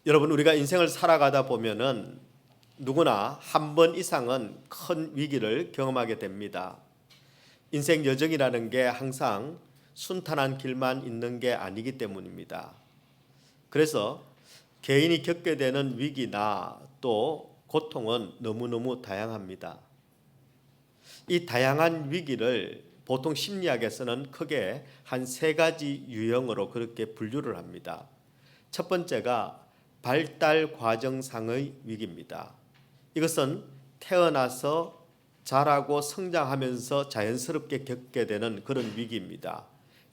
여러분, 우리가 인생을 살아가다 보면은 누구나 한 번 이상은 큰 위기를 경험하게 됩니다. 인생 여정이라는 게 항상 순탄한 길만 있는 게 아니기 때문입니다. 그래서 개인이 겪게 되는 위기나 또 고통은 너무너무 다양합니다. 이 다양한 위기를 보통 심리학에서는 크게 한 세 가지 유형으로 그렇게 분류를 합니다. 첫 번째가 발달 과정상의 위기입니다. 이것은 태어나서 자라고 성장하면서 자연스럽게 겪게 되는 그런 위기입니다.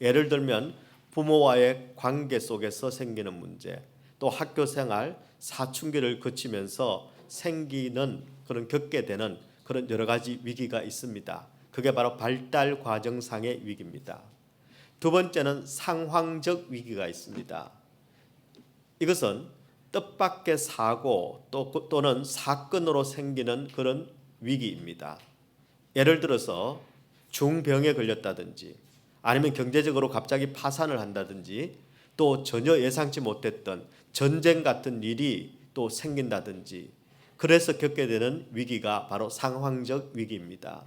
예를 들면 부모와의 관계 속에서 생기는 문제, 또 학교 생활, 사춘기를 거치면서 생기는 그런 겪게 되는 그런 여러 가지 위기가 있습니다. 그게 바로 발달 과정상의 위기입니다. 두 번째는 상황적 위기가 있습니다. 이것은 뜻밖의 사고 또는 사건으로 생기는 그런 위기입니다. 예를 들어서 중병에 걸렸다든지 아니면 경제적으로 갑자기 파산을 한다든지 또 전혀 예상치 못했던 전쟁 같은 일이 또 생긴다든지 그래서 겪게 되는 위기가 바로 상황적 위기입니다.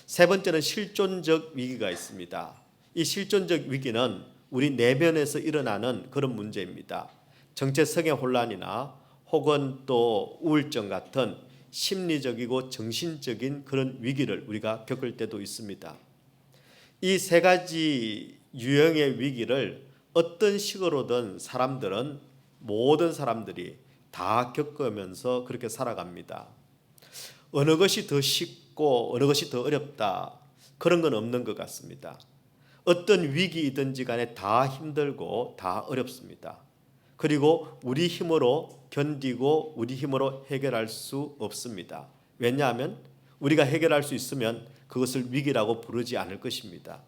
세 번째는 실존적 위기가 있습니다. 이 실존적 위기는 우리 내면에서 일어나는 그런 문제입니다. 정체성의 혼란이나 혹은 또 우울증 같은 심리적이고 정신적인 그런 위기를 우리가 겪을 때도 있습니다. 이 세 가지 유형의 위기를 어떤 식으로든 모든 사람들이 다 겪으면서 그렇게 살아갑니다. 어느 것이 더 쉽고 어느 것이 더 어렵다 그런 건 없는 것 같습니다. 어떤 위기이든지 간에 다 힘들고 다 어렵습니다. 그리고 우리 힘으로 견디고 우리 힘으로 해결할 수 없습니다. 왜냐하면 우리가 해결할 수 있으면 그것을 위기라고 부르지 않을 것입니다.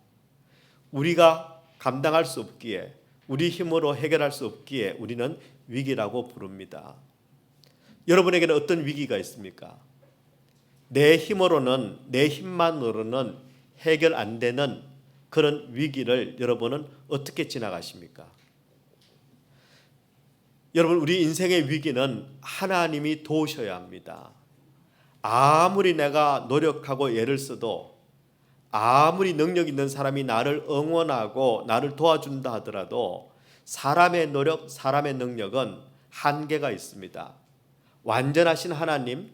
우리가 감당할 수 없기에 우리 힘으로 해결할 수 없기에 우리는 위기라고 부릅니다. 여러분에게는 어떤 위기가 있습니까? 내 힘만으로는 해결 안 되는 그런 위기를 여러분은 어떻게 지나가십니까? 여러분, 우리 인생의 위기는 하나님이 도우셔야 합니다. 아무리 내가 노력하고 애를 써도 아무리 능력 있는 사람이 나를 응원하고 나를 도와준다 하더라도 사람의 노력, 사람의 능력은 한계가 있습니다. 완전하신 하나님,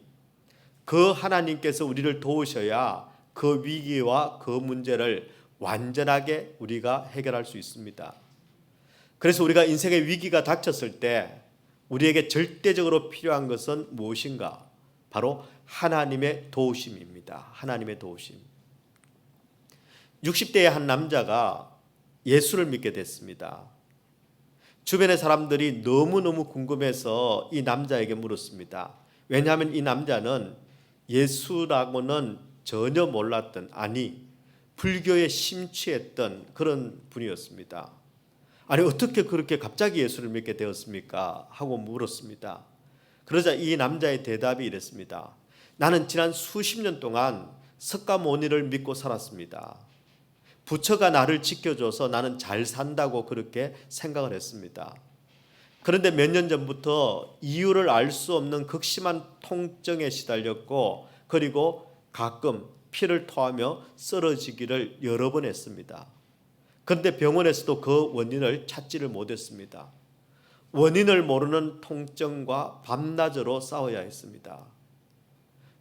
그 하나님께서 우리를 도우셔야 그 위기와 그 문제를 완전하게 우리가 해결할 수 있습니다. 그래서 우리가 인생의 위기가 닥쳤을 때 우리에게 절대적으로 필요한 것은 무엇인가? 바로 하나님의 도우심입니다. 하나님의 도우심. 60대의 한 남자가 예수를 믿게 됐습니다. 주변의 사람들이 너무너무 궁금해서 이 남자에게 물었습니다. 왜냐하면 이 남자는 예수라고는 전혀 몰랐던, 불교에 심취했던 그런 분이었습니다. 아니, 어떻게 그렇게 갑자기 예수를 믿게 되었습니까? 하고 물었습니다. 그러자 이 남자의 대답이 이랬습니다. 나는 지난 수십 년 동안 석가모니를 믿고 살았습니다. 부처가 나를 지켜줘서 나는 잘 산다고 그렇게 생각을 했습니다. 그런데 몇 년 전부터 이유를 알 수 없는 극심한 통증에 시달렸고 그리고 가끔 피를 토하며 쓰러지기를 여러 번 했습니다. 그런데 병원에서도 그 원인을 찾지를 못했습니다. 원인을 모르는 통증과 밤낮으로 싸워야 했습니다.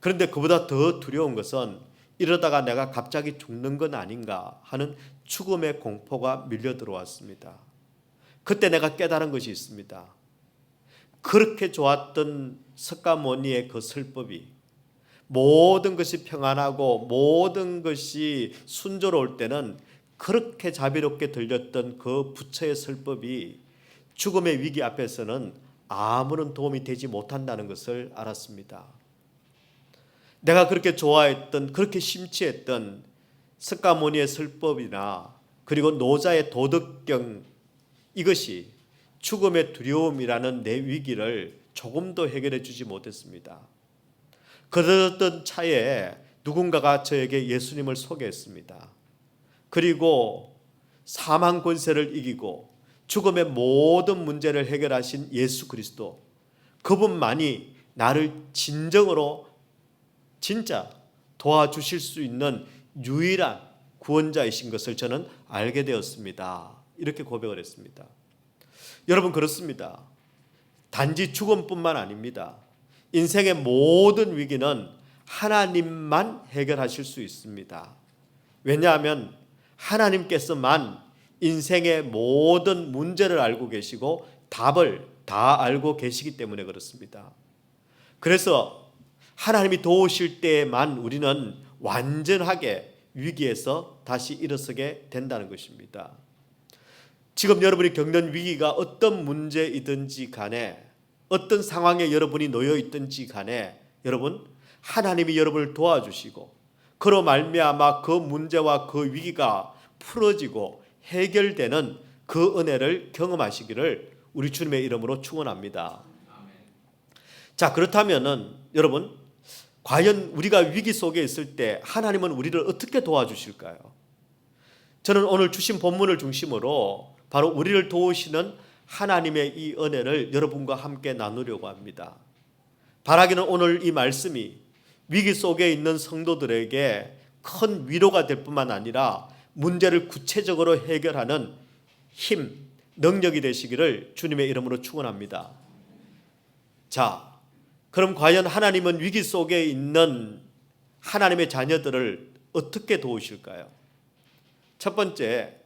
그런데 그보다 더 두려운 것은 이러다가 내가 갑자기 죽는 건 아닌가 하는 죽음의 공포가 밀려 들어왔습니다. 그때 내가 깨달은 것이 있습니다. 그렇게 좋았던 석가모니의 그 설법이 모든 것이 평안하고 모든 것이 순조로울 때는 그렇게 자비롭게 들렸던 그 부처의 설법이 죽음의 위기 앞에서는 아무런 도움이 되지 못한다는 것을 알았습니다. 내가 그렇게 좋아했던, 그렇게 심취했던 석가모니의 설법이나 그리고 노자의 도덕경, 이것이 죽음의 두려움이라는 내 위기를 조금도 해결해 주지 못했습니다. 그러던 차에 누군가가 저에게 예수님을 소개했습니다. 그리고 사망 권세를 이기고 죽음의 모든 문제를 해결하신 예수 그리스도, 그분만이 나를 진정으로 진짜 도와주실 수 있는 유일한 구원자이신 것을 저는 알게 되었습니다. 이렇게 고백을 했습니다. 여러분, 그렇습니다. 단지 죽음뿐만 아닙니다. 인생의 모든 위기는 하나님만 해결하실 수 있습니다. 왜냐하면 하나님께서만 인생의 모든 문제를 알고 계시고 답을 다 알고 계시기 때문에 그렇습니다. 그래서 하나님이 도우실 때에만 우리는 완전하게 위기에서 다시 일어서게 된다는 것입니다. 지금 여러분이 겪는 위기가 어떤 문제이든지 간에, 어떤 상황에 여러분이 놓여 있든지 간에, 여러분, 하나님이 여러분을 도와주시고 그로 말미암아 그 문제와 그 위기가 풀어지고 해결되는 그 은혜를 경험하시기를 우리 주님의 이름으로 축원합니다. 자, 그렇다면은 여러분, 과연 우리가 위기 속에 있을 때 하나님은 우리를 어떻게 도와주실까요? 저는 오늘 주신 본문을 중심으로 바로 우리를 도우시는 하나님의 이 은혜를 여러분과 함께 나누려고 합니다. 바라기는 오늘 이 말씀이 위기 속에 있는 성도들에게 큰 위로가 될 뿐만 아니라 문제를 구체적으로 해결하는 힘, 능력이 되시기를 주님의 이름으로 축원합니다. 자, 그럼 과연 하나님은 위기 속에 있는 하나님의 자녀들을 어떻게 도우실까요? 첫 번째,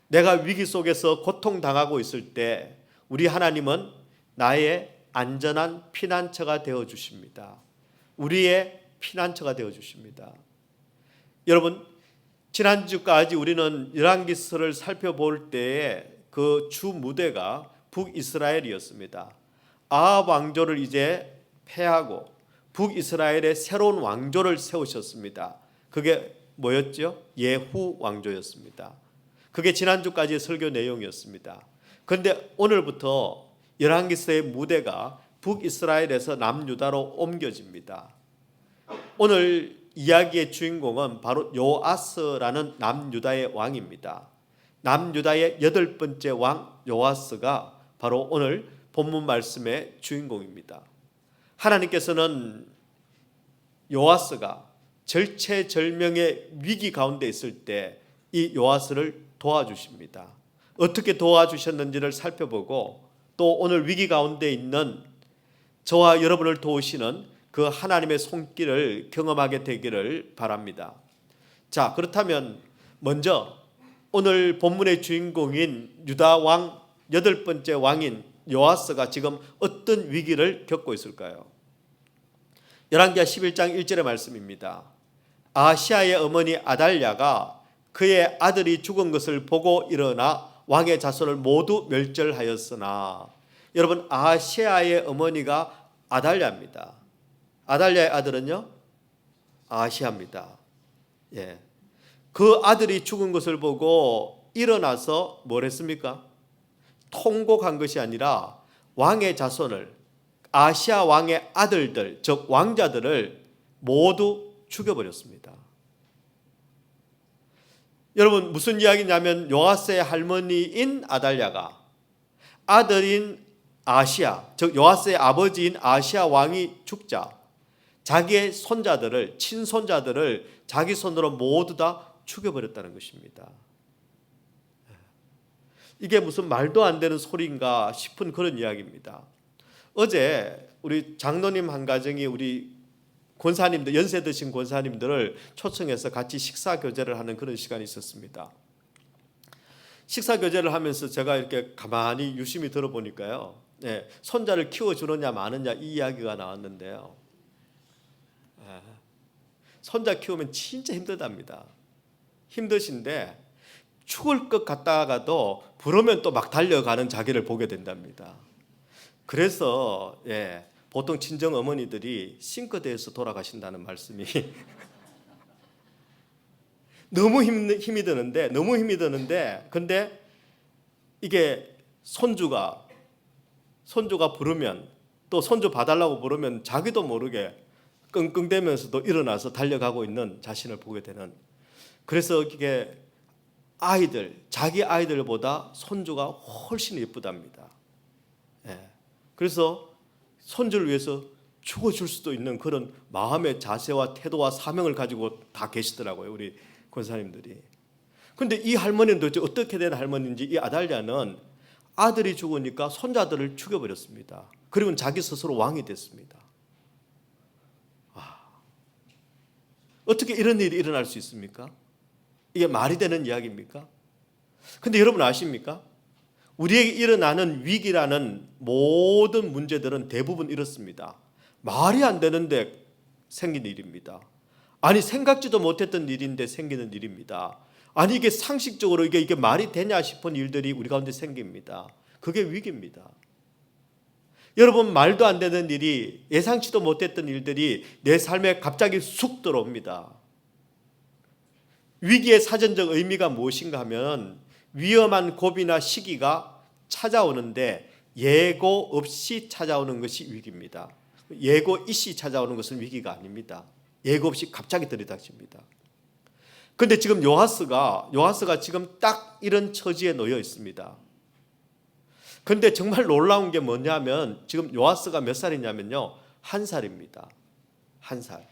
내가 위기 속에서 고통당하고 있을 때 우리 하나님은 나의 안전한 피난처가 되어주십니다. 우리의 피난처가 되어주십니다. 여러분, 지난주까지 우리는 열왕기서를 살펴볼 때에 그 주 무대가 북이스라엘이었습니다. 아합 왕조를 이제 패하고 북이스라엘의 새로운 왕조를 세우셨습니다. 그게 뭐였죠? 예후 왕조였습니다. 그게 지난주까지의 설교 내용이었습니다. 그런데 오늘부터 열왕기서의 무대가 북이스라엘에서 남유다로 옮겨집니다. 오늘 이야기의 주인공은 바로 요아스라는 남유다의 왕입니다. 남유다의 8번째 왕 요아스가 바로 오늘 본문 말씀의 주인공입니다. 하나님께서는 요아스가 절체절명의 위기 가운데 있을 때 이 요아스를 도와주십니다. 어떻게 도와주셨는지를 살펴보고 또 오늘 위기 가운데 있는 저와 여러분을 도우시는 그 하나님의 손길을 경험하게 되기를 바랍니다. 자, 그렇다면 먼저 오늘 본문의 주인공인 유다 왕 8번째 왕인 요아스가 지금 어떤 위기를 겪고 있을까요? 열왕기하 11장 1절의 말씀입니다. 아하시아의 어머니 아달랴가 그의 아들이 죽은 것을 보고 일어나 왕의 자손을 모두 멸절하였으나, 여러분, 아하시아의 어머니가 아달랴입니다. 아달랴의 아들은요? 아하시아입니다. 예. 그 아들이 죽은 것을 보고 일어나서 뭘 했습니까? 통곡한 것이 아니라 왕의 자손을, 아시아 왕의 아들들, 즉 왕자들을 모두 죽여버렸습니다. 여러분, 무슨 이야기냐면 요아스의 할머니인 아달랴가 아들인 아시아, 즉 요아스의 아버지인 아시아 왕이 죽자 자기의 손자들을, 친손자들을 자기 손으로 모두 다 죽여버렸다는 것입니다. 이게 무슨 말도 안 되는 소리인가 싶은 그런 이야기입니다. 어제 우리 장로님 한 가정이 우리 권사님들, 연세 드신 권사님들을 초청해서 같이 식사 교제를 하는 그런 시간이 있었습니다. 식사 교제를 하면서 제가 이렇게 가만히 유심히 들어보니까요, 손자를 키워주느냐 마느냐 이 이야기가 나왔는데요, 손자 키우면 진짜 힘들답니다. 힘드신데 죽을 것 같다가도 부르면 또 막 달려가는 자기를 보게 된답니다. 그래서 보통 친정 어머니들이 싱크대에서 돌아가신다는 말씀이 너무 힘이 드는데 근데 이게 손주가 부르면, 또 손주 봐달라고 부르면 자기도 모르게 끙끙대면서도 일어나서 달려가고 있는 자신을 보게 되는, 그래서 이게 자기 아이들보다 손주가 훨씬 예쁘답니다. 예. 그래서 손주를 위해서 죽어줄 수도 있는 그런 마음의 자세와 태도와 사명을 가지고 다 계시더라고요, 우리 권사님들이. 근데 이 할머니는 도대체 어떻게 된 할머니인지, 이 아달랴는 아들이 죽으니까 손자들을 죽여버렸습니다. 그리고 자기 스스로 왕이 됐습니다. 어떻게 이런 일이 일어날 수 있습니까? 이게 말이 되는 이야기입니까? 근데 여러분 아십니까? 우리에게 일어나는 위기라는 모든 문제들은 대부분 이렇습니다. 말이 안 되는데 생긴 일입니다. 아니, 생각지도 못했던 일인데 생기는 일입니다. 아니, 이게 상식적으로 이게 말이 되냐 싶은 일들이 우리 가운데 생깁니다. 그게 위기입니다. 여러분, 말도 안 되는 일이, 예상치도 못했던 일들이 내 삶에 갑자기 쑥 들어옵니다. 위기의 사전적 의미가 무엇인가 하면 위험한 고비나 시기가 찾아오는데 예고 없이 찾아오는 것이 위기입니다. 예고 있이 찾아오는 것은 위기가 아닙니다. 예고 없이 갑자기 들이닥칩니다. 그런데 지금 요아스가 지금 딱 이런 처지에 놓여 있습니다. 그런데 정말 놀라운 게 뭐냐면 지금 요아스가 몇 살이냐면요, 1살입니다. 1살.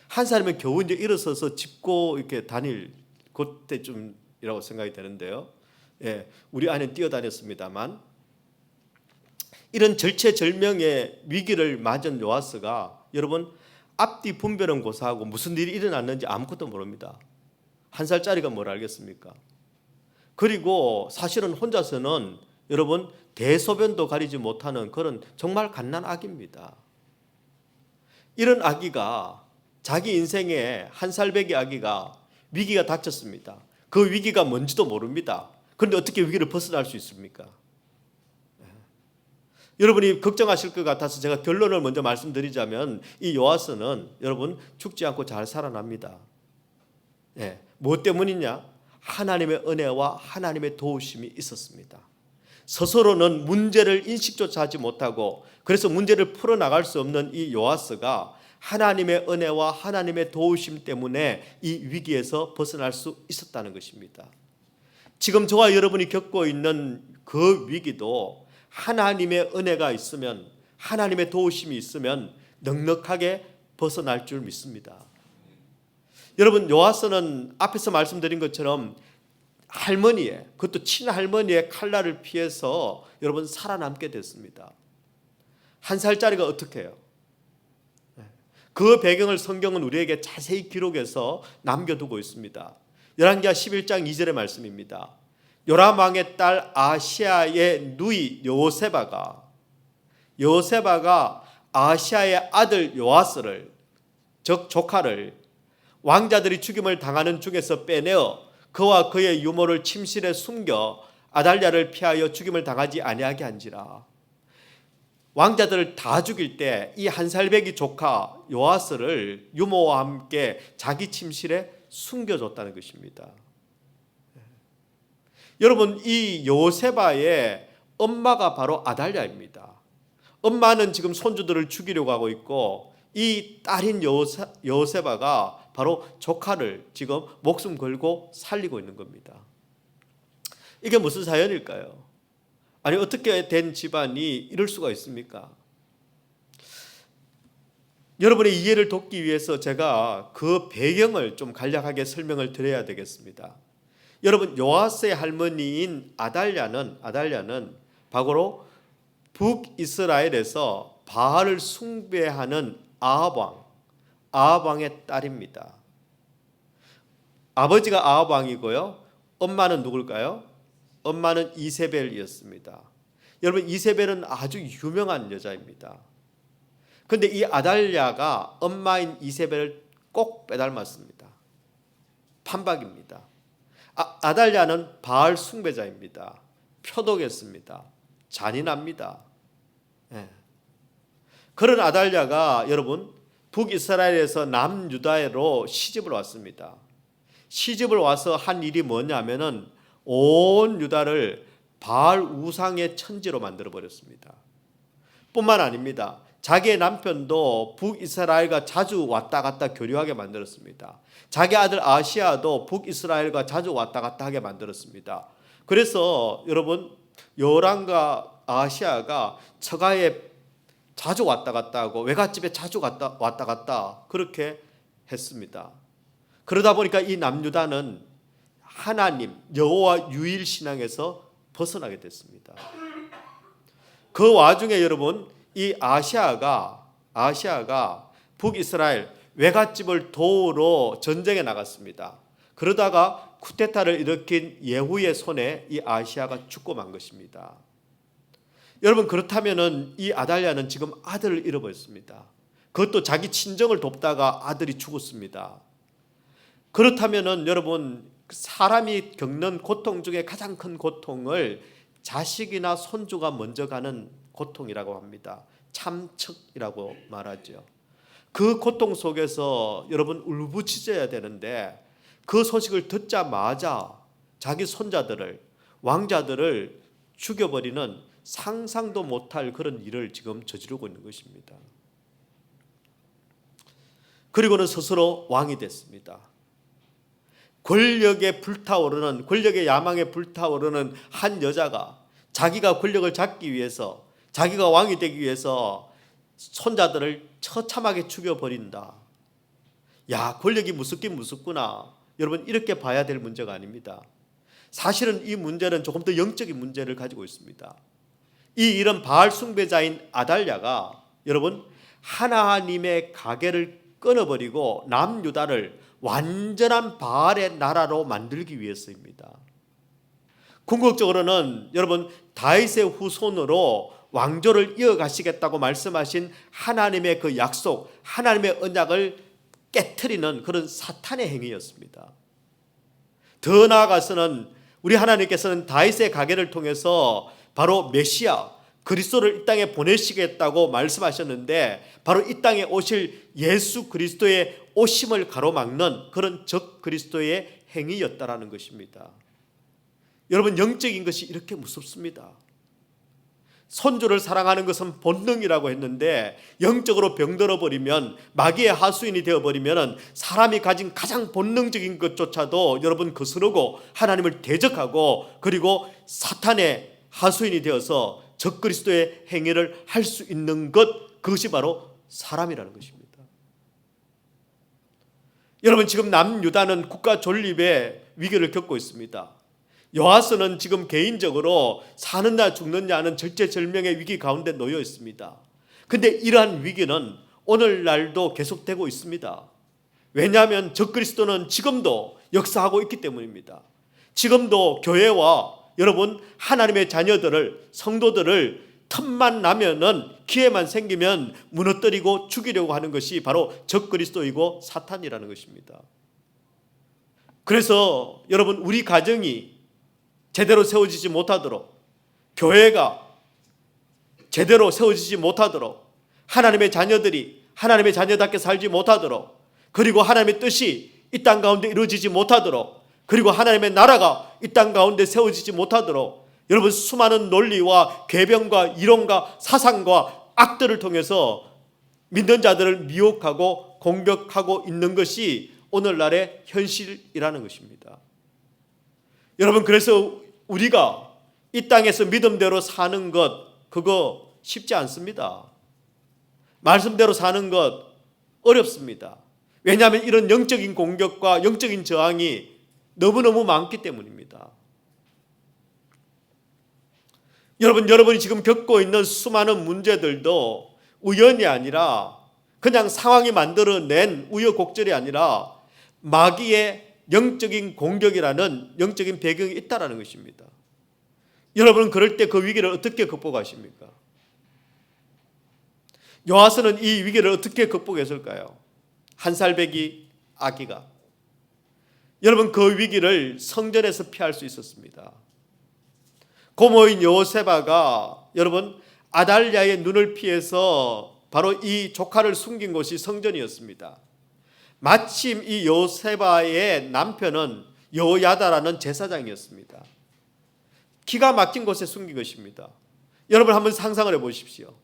1살이면 겨우 이제 일어서서 짚고 이렇게 다닐 그때쯤이라고 생각이 되는데요. 예, 우리 아내는 뛰어다녔습니다만, 이런 절체절명의 위기를 맞은 요아스가 여러분 앞뒤 분별은 고사하고 무슨 일이 일어났는지 아무것도 모릅니다. 1살짜리가 뭘 알겠습니까? 그리고 사실은 혼자서는 여러분 대소변도 가리지 못하는 그런 정말 갓난 아기입니다. 이런 아기가, 자기 인생의 1살배기 아기가 위기가 닥쳤습니다. 그 위기가 뭔지도 모릅니다. 그런데 어떻게 위기를 벗어날 수 있습니까? 여러분이 걱정하실 것 같아서 제가 결론을 먼저 말씀드리자면, 이 요아스는 여러분 죽지 않고 잘 살아납니다. 예, 무엇 때문이냐? 하나님의 은혜와 하나님의 도우심이 있었습니다. 스스로는 문제를 인식조차 하지 못하고, 그래서 문제를 풀어나갈 수 없는 이 요아스가 하나님의 은혜와 하나님의 도우심 때문에 이 위기에서 벗어날 수 있었다는 것입니다. 지금 저와 여러분이 겪고 있는 그 위기도 하나님의 은혜가 있으면, 하나님의 도우심이 있으면 넉넉하게 벗어날 줄 믿습니다. 여러분, 요아스는 앞에서 말씀드린 것처럼 할머니의, 그것도 친할머니의 칼날을 피해서 여러분 살아남게 됐습니다. 1살짜리가 어떻게 해요? 그 배경을 성경은 우리에게 자세히 기록해서 남겨두고 있습니다. 열왕기하 11장 2절의 말씀입니다. 요람 왕의 딸 아시아의 누이 여호세바가 아시아의 아들 요아스를, 즉 조카를 왕자들이 죽임을 당하는 중에서 빼내어 그와 그의 유모를 침실에 숨겨 아달랴를 피하여 죽임을 당하지 아니하게 한지라. 왕자들을 다 죽일 때 이 1살배기 조카 요아스를 유모와 함께 자기 침실에 숨겨줬다는 것입니다. 여러분, 이 요세바의 엄마가 바로 아달랴입니다. 엄마는 지금 손주들을 죽이려고 하고 있고, 이 딸인 요세바가 바로 조카를 지금 목숨 걸고 살리고 있는 겁니다. 이게 무슨 사연일까요? 아니, 어떻게 된 집안이 이럴 수가 있습니까? 여러분의 이해를 돕기 위해서 제가 그 배경을 좀 간략하게 설명을 드려야 되겠습니다. 여러분, 요아스의 할머니인 아달랴는 바로 북이스라엘에서 바알을 숭배하는 아합 왕의 딸입니다. 아버지가 아합 왕이고요, 엄마는 누굴까요? 엄마는 이세벨이었습니다. 여러분, 이세벨은 아주 유명한 여자입니다. 그런데 이 아달랴가 엄마인 이세벨을 꼭 빼닮았습니다. 판박입니다. 아달랴는 바알 숭배자입니다. 표독했습니다. 잔인합니다. 예. 그런 아달랴가 여러분 북이스라엘에서 남유다로 시집을 왔습니다. 시집을 와서 한 일이 뭐냐면은 온 유다를 바알 우상의 천지로 만들어 버렸습니다. 뿐만 아닙니다. 자기의 남편도 북이스라엘과 자주 왔다 갔다 교류하게 만들었습니다. 자기 아들 아시아도 북이스라엘과 자주 왔다 갔다 하게 만들었습니다. 그래서 여러분 요람과 아시아가 처가에 자주 왔다 갔다 하고 외갓집에 자주 왔다 갔다 그렇게 했습니다. 그러다 보니까 이 남유다는 하나님 여호와 유일 신앙에서 벗어나게 됐습니다. 그 와중에 여러분 이 아시아가 북이스라엘 외갓집을 도우러 전쟁에 나갔습니다. 그러다가 쿠데타를 일으킨 예후의 손에 이 아시아가 죽고 만 것입니다. 여러분 그렇다면은 이 아달랴는 지금 아들을 잃어버렸습니다. 그것도 자기 친정을 돕다가 아들이 죽었습니다. 그렇다면은 여러분 사람이 겪는 고통 중에 가장 큰 고통을 자식이나 손주가 먼저 가는 고통이라고 합니다. 참척이라고 말하죠. 그 고통 속에서 여러분 울부짖어야 되는데 그 소식을 듣자마자 자기 손자들을 왕자들을 죽여버리는 상상도 못할 그런 일을 지금 저지르고 있는 것입니다. 그리고는 스스로 왕이 됐습니다. 권력의 야망에 불타오르는 한 여자가 자기가 권력을 잡기 위해서 자기가 왕이 되기 위해서 손자들을 처참하게 죽여버린다. 야, 권력이 무섭긴 무섭구나. 여러분 이렇게 봐야 될 문제가 아닙니다. 사실은 이 문제는 조금 더 영적인 문제를 가지고 있습니다. 이 일은 바알 숭배자인 아달랴가 여러분 하나님의 가계를 끊어버리고 남유다를 완전한 바알의 나라로 만들기 위해서입니다. 궁극적으로는 여러분 다윗의 후손으로 왕조를 이어가시겠다고 말씀하신 하나님의 그 약속, 하나님의 언약을 깨트리는 그런 사탄의 행위였습니다. 더 나아가서는 우리 하나님께서는 다윗의 가계를 통해서 바로 메시아 그리스도를 이 땅에 보내시겠다고 말씀하셨는데 바로 이 땅에 오실 예수 그리스도의 오심을 가로막는 그런 적 그리스도의 행위였다라는 것입니다. 여러분 영적인 것이 이렇게 무섭습니다. 손주를 사랑하는 것은 본능이라고 했는데 영적으로 병들어 버리면 마귀의 하수인이 되어 버리면 사람이 가진 가장 본능적인 것조차도 여러분 거스르고 하나님을 대적하고 그리고 사탄의 하수인이 되어서 적그리스도의 행위를 할 수 있는 그것이 바로 사람이라는 것입니다. 여러분 지금 남유다는 국가 존립의 위기를 겪고 있습니다. 요아스는 지금 개인적으로 사느냐 죽느냐는 절체절명의 위기 가운데 놓여 있습니다. 그런데 이러한 위기는 오늘날도 계속되고 있습니다. 왜냐하면 적그리스도는 지금도 역사하고 있기 때문입니다. 지금도 교회와 여러분 하나님의 자녀들을 성도들을 틈만 나면은 기회만 생기면 무너뜨리고 죽이려고 하는 것이 바로 적그리스도이고 사탄이라는 것입니다. 그래서 여러분 우리 가정이 제대로 세워지지 못하도록 교회가 제대로 세워지지 못하도록 하나님의 자녀들이 하나님의 자녀답게 살지 못하도록 그리고 하나님의 뜻이 이 땅 가운데 이루어지지 못하도록 그리고 하나님의 나라가 이 땅 가운데 세워지지 못하도록 여러분 수많은 논리와 궤변과 이론과 사상과 악들을 통해서 믿는 자들을 미혹하고 공격하고 있는 것이 오늘날의 현실이라는 것입니다. 여러분 그래서 우리가 이 땅에서 믿음대로 사는 것 그거 쉽지 않습니다. 말씀대로 사는 것 어렵습니다. 왜냐하면 이런 영적인 공격과 영적인 저항이 너무너무 많기 때문입니다. 여러분이 지금 겪고 있는 수많은 문제들도 우연이 아니라 그냥 상황이 만들어낸 우여곡절이 아니라 마귀의 영적인 공격이라는 영적인 배경이 있다는 것입니다. 여러분은 그럴 때 그 위기를 어떻게 극복하십니까? 요아스는 이 위기를 어떻게 극복했을까요? 한 살배기 아기가 여러분 그 위기를 성전에서 피할 수 있었습니다. 고모인 요세바가 여러분 아달랴의 눈을 피해서 바로 이 조카를 숨긴 곳이 성전이었습니다. 마침 이 요세바의 남편은 여호야다라는 제사장이었습니다. 기가 막힌 곳에 숨긴 것입니다. 여러분 한번 상상을 해보십시오.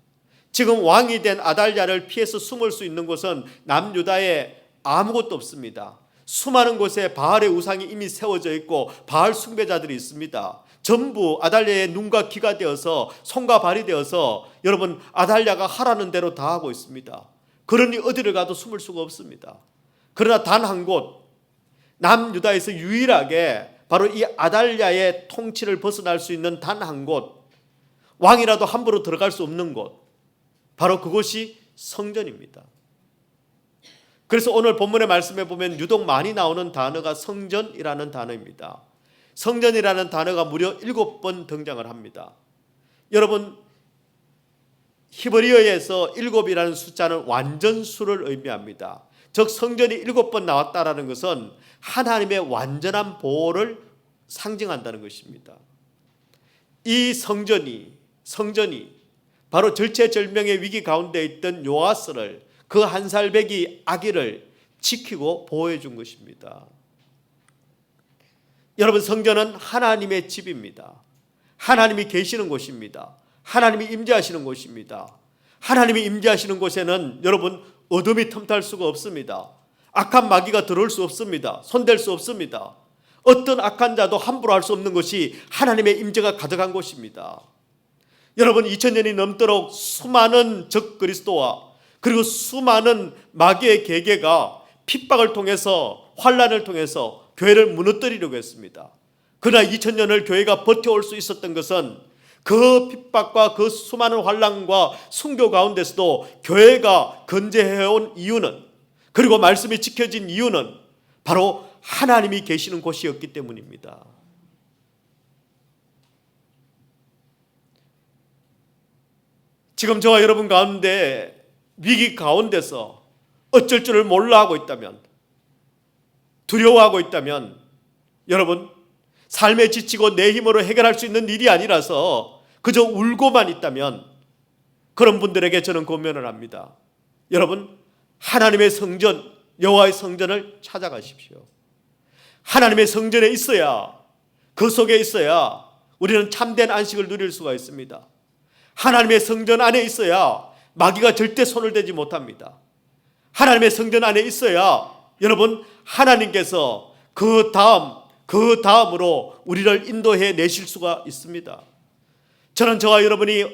지금 왕이 된 아달랴를 피해서 숨을 수 있는 곳은 남유다에 아무것도 없습니다. 수많은 곳에 바알의 우상이 이미 세워져 있고 바알 숭배자들이 있습니다. 전부 아달랴의 눈과 귀가 되어서 손과 발이 되어서 여러분 아달랴가 하라는 대로 다 하고 있습니다. 그러니 어디를 가도 숨을 수가 없습니다. 그러나 단 한 곳, 남유다에서 유일하게 바로 이 아달랴의 통치를 벗어날 수 있는 단 한 곳, 왕이라도 함부로 들어갈 수 없는 곳, 바로 그곳이 성전입니다. 그래서 오늘 본문의 말씀에 보면 유독 많이 나오는 단어가 성전이라는 단어입니다. 성전이라는 단어가 무려 7번 등장을 합니다. 여러분, 히브리어에서 7이라는 숫자는 완전수를 의미합니다. 즉 성전이 7번 나왔다라는 것은 하나님의 완전한 보호를 상징한다는 것입니다. 이 성전이 바로 절체절명의 위기 가운데 있던 요아스를, 그 한 살배기 아기를 지키고 보호해 준 것입니다. 여러분, 성전은 하나님의 집입니다. 하나님이 계시는 곳입니다. 하나님이 임재하시는 곳입니다. 하나님이 임재하시는 곳에는 여러분 어둠이 틈탈 수가 없습니다. 악한 마귀가 들어올 수 없습니다. 손댈 수 없습니다. 어떤 악한 자도 함부로 할 수 없는 것이 하나님의 임재가 가득한 곳입니다. 여러분, 2000년이 넘도록 수많은 적그리스도와 그리고 수많은 마귀의 계계가 핍박을 통해서, 환난을 통해서 교회를 무너뜨리려고 했습니다. 그러나 2000년을 교회가 버텨올 수 있었던 것은 그 핍박과 그 수많은 환난과 순교 가운데서도 교회가 건재해온 이유는, 그리고 말씀이 지켜진 이유는 바로 하나님이 계시는 곳이었기 때문입니다. 지금 저와 여러분 가운데 위기 가운데서 어쩔 줄을 몰라 하고 있다면, 두려워하고 있다면, 여러분 삶에 지치고 내 힘으로 해결할 수 있는 일이 아니라서 그저 울고만 있다면 그런 분들에게 저는 권면을 합니다. 여러분, 하나님의 성전, 여호와의 성전을 찾아가십시오. 하나님의 성전에 있어야, 그 속에 있어야 우리는 참된 안식을 누릴 수가 있습니다. 하나님의 성전 안에 있어야 마귀가 절대 손을 대지 못합니다. 하나님의 성전 안에 있어야 여러분 하나님께서 그 다음으로 우리를 인도해 내실 수가 있습니다. 저는 저와 여러분이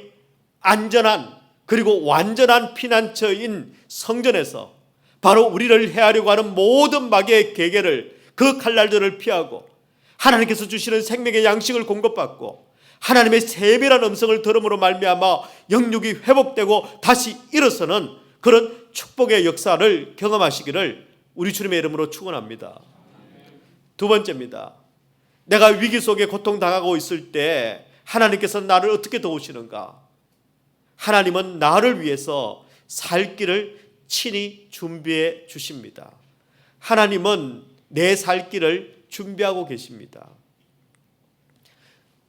안전한 그리고 완전한 피난처인 성전에서 바로 우리를 해하려고 하는 모든 마귀의 계계를, 그 칼날들을 피하고 하나님께서 주시는 생명의 양식을 공급받고 하나님의 세밀한 음성을 들음으로 말미암아 영육이 회복되고 다시 일어서는 그런 축복의 역사를 경험하시기를 우리 주님의 이름으로 축원합니다. 두 번째입니다. 내가 위기 속에 고통당하고 있을 때 하나님께서 나를 어떻게 도우시는가? 하나님은 나를 위해서 살 길을 친히 준비해 주십니다. 하나님은 내 살 길을 준비하고 계십니다.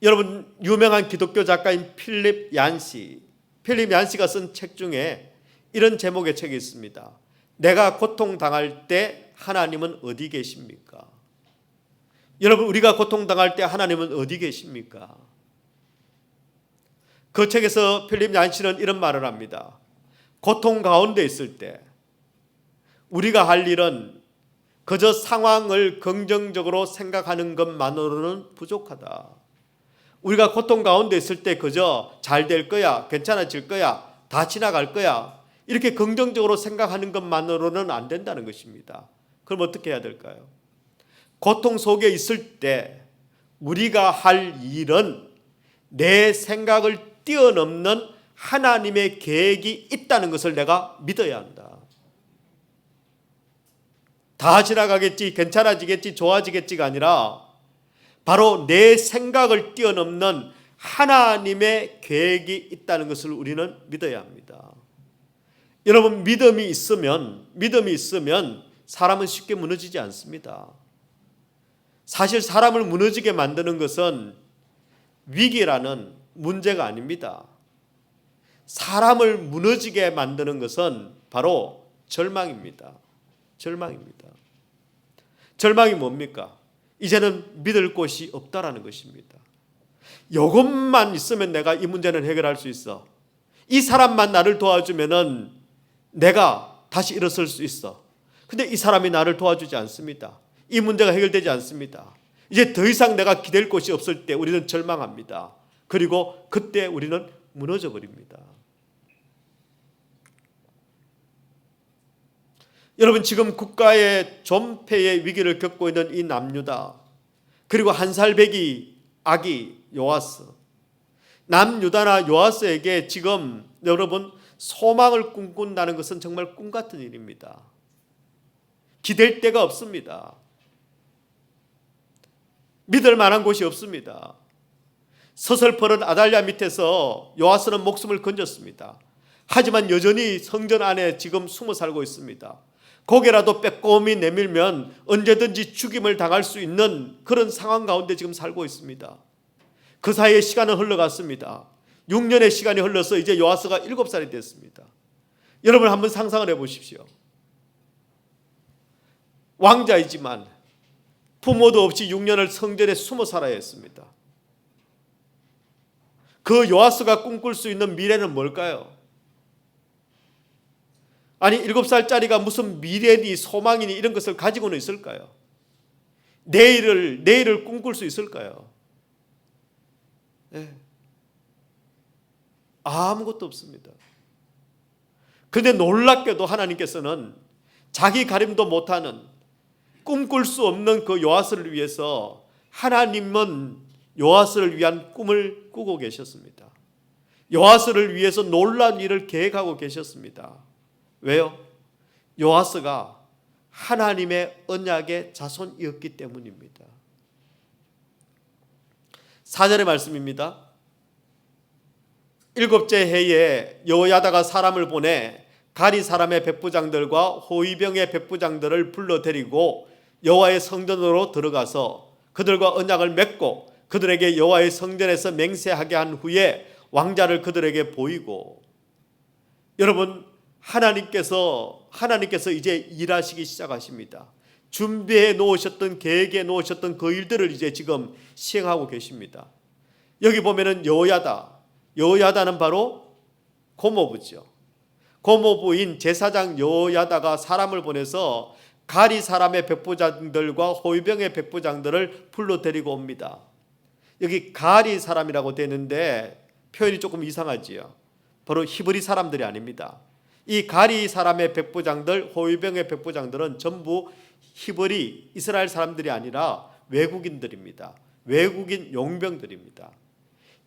여러분, 유명한 기독교 작가인 필립 얀시가 쓴 책 중에 이런 제목의 책이 있습니다. 내가 고통당할 때 하나님은 어디 계십니까? 여러분, 우리가 고통당할 때 하나님은 어디 계십니까? 그 책에서 필립 얀시는 이런 말을 합니다. 고통 가운데 있을 때 우리가 할 일은 그저 상황을 긍정적으로 생각하는 것만으로는 부족하다. 우리가 고통 가운데 있을 때 그저 잘 될 거야, 괜찮아질 거야, 다 지나갈 거야, 이렇게 긍정적으로 생각하는 것만으로는 안 된다는 것입니다. 그럼 어떻게 해야 될까요? 고통 속에 있을 때 우리가 할 일은 내 생각을 뛰어넘는 하나님의 계획이 있다는 것을 내가 믿어야 한다. 다 지나가겠지, 괜찮아지겠지, 좋아지겠지가 아니라 바로 내 생각을 뛰어넘는 하나님의 계획이 있다는 것을 우리는 믿어야 합니다. 여러분, 믿음이 있으면 사람은 쉽게 무너지지 않습니다. 사실 사람을 무너지게 만드는 것은 위기라는 문제가 아닙니다. 사람을 무너지게 만드는 것은 바로 절망입니다. 절망이 뭡니까? 이제는 믿을 곳이 없다라는 것입니다. 이것만 있으면 내가 이 문제는 해결할 수 있어. 이 사람만 나를 도와주면은 내가 다시 일어설 수 있어. 근데 이 사람이 나를 도와주지 않습니다. 이 문제가 해결되지 않습니다. 이제 더 이상 내가 기댈 곳이 없을 때 우리는 절망합니다. 그리고 그때 우리는 무너져 버립니다. 여러분, 지금 국가의 존폐의 위기를 겪고 있는 이 남유다, 그리고 한 살배기 아기 요아스, 남유다나 요아스에게 지금 여러분 소망을 꿈꾼다는 것은 정말 꿈 같은 일입니다. 기댈 데가 없습니다. 믿을 만한 곳이 없습니다. 서슬퍼런 아달랴 밑에서 요아스는 목숨을 건졌습니다. 하지만 여전히 성전 안에 지금 숨어 살고 있습니다. 고개라도 빼꼼히 내밀면 언제든지 죽임을 당할 수 있는 그런 상황 가운데 지금 살고 있습니다. 그 사이에 시간은 흘러갔습니다. 6년의 시간이 흘러서 이제 요아스가 7살이 됐습니다. 여러분 한번 상상을 해보십시오. 왕자이지만 부모도 없이 6년을 성전에 숨어 살아야 했습니다. 그 요아스가 꿈꿀 수 있는 미래는 뭘까요? 아니 7살짜리가 무슨 미래니 소망이니 이런 것을 가지고는 있을까요? 내일을 꿈꿀 수 있을까요? 네. 아무것도 없습니다. 그런데 놀랍게도 하나님께서는 자기 가림도 못하는 꿈꿀 수 없는 그 요아스를 위해서 하나님은 요아스를 위한 꿈을 꾸고 계셨습니다. 요아스를 위해서 놀라운 일을 계획하고 계셨습니다. 왜요? 요아스가 하나님의 언약의 자손이었기 때문입니다. 4절의 말씀입니다. 7째 해에 여호야다가 사람을 보내 가리 사람의 백부장들과 호위병의 백부장들을 불러 데리고 여호와의 성전으로 들어가서 그들과 언약을 맺고 그들에게 여호와의 성전에서 맹세하게 한 후에 왕자를 그들에게 보이고, 여러분 하나님께서 이제 일하시기 시작하십니다. 준비해 놓으셨던, 계획해 놓으셨던 그 일들을 이제 지금 시행하고 계십니다. 여기 보면은 여호야다는 바로 고모부죠. 고모부인 제사장 여호야다가 사람을 보내서 가리 사람의 백부장들과 호위병의 백부장들을 불러 데리고 옵니다. 여기 가리 사람이라고 되는데 표현이 조금 이상하지요. 바로 히브리 사람들이 아닙니다. 이 가리 사람의 백부장들, 호위병의 백부장들은 전부 히브리 이스라엘 사람들이 아니라 외국인들입니다. 외국인 용병들입니다.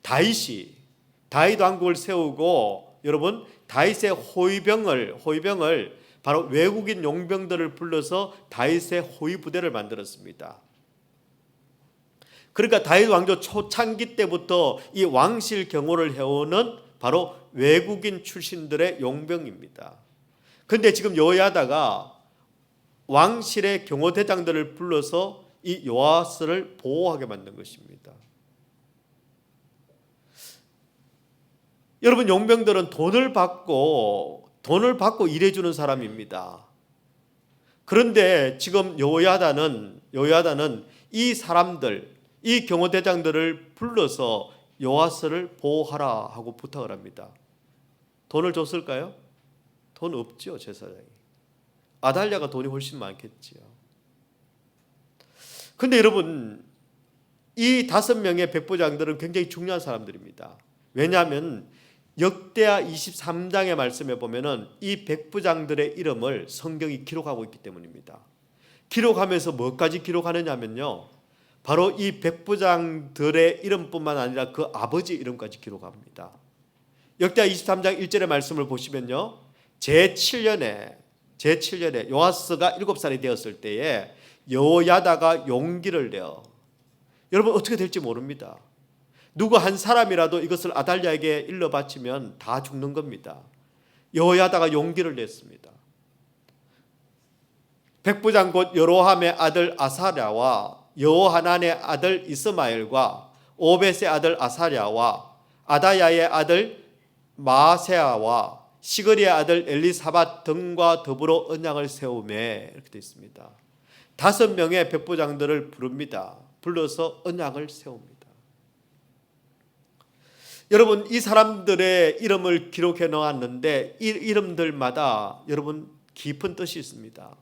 다윗 왕국을 세우고 여러분 다윗의 호위병을 바로 외국인 용병들을 불러서 다윗의 호위 부대를 만들었습니다. 그러니까 다윗 왕조 초창기 때부터 이 왕실 경호를 해오는 바로 외국인 출신들의 용병입니다. 그런데 지금 여호야다가 왕실의 경호대장들을 불러서 이 요아스를 보호하게 만든 것입니다. 여러분 용병들은 돈을 받고 일해주는 사람입니다. 그런데 지금 여호야다는 이 사람들, 이 경호대장들을 불러서 요아스를 보호하라 하고 부탁을 합니다. 돈을 줬을까요? 돈 없죠, 제사장이. 아달랴가 돈이 훨씬 많겠지요. 근데 여러분 이 5명의 백부장들은 굉장히 중요한 사람들입니다. 왜냐하면 역대하 23장의 말씀에 보면은 이 백부장들의 이름을 성경이 기록하고 있기 때문입니다. 기록하면서 뭐까지 기록하느냐면요, 바로 이 백부장들의 이름뿐만 아니라 그 아버지 이름까지 기록합니다. 역대하 23장 1절의 말씀을 보시면요, 제7년에 요아스가 7살이 되었을 때에 여호야다가 용기를 내어, 여러분 어떻게 될지 모릅니다. 누구 한 사람이라도 이것을 아달랴에게 일러 바치면 다 죽는 겁니다. 여호야다가 용기를 냈습니다. 백부장 곧 여로함의 아들 아사랴와 여호하난의 아들 이스마엘과 오벳의 아들 아사랴와 아다야의 아들 마세아와 시그리의 아들 엘리사밧 등과 더불어 언약을 세우매, 이렇게 되어 있습니다. 5명의 백부장들을 부릅니다. 불러서 언약을 세웁니다. 여러분 이 사람들의 이름을 기록해 놓았는데 이 이름들마다 여러분 깊은 뜻이 있습니다.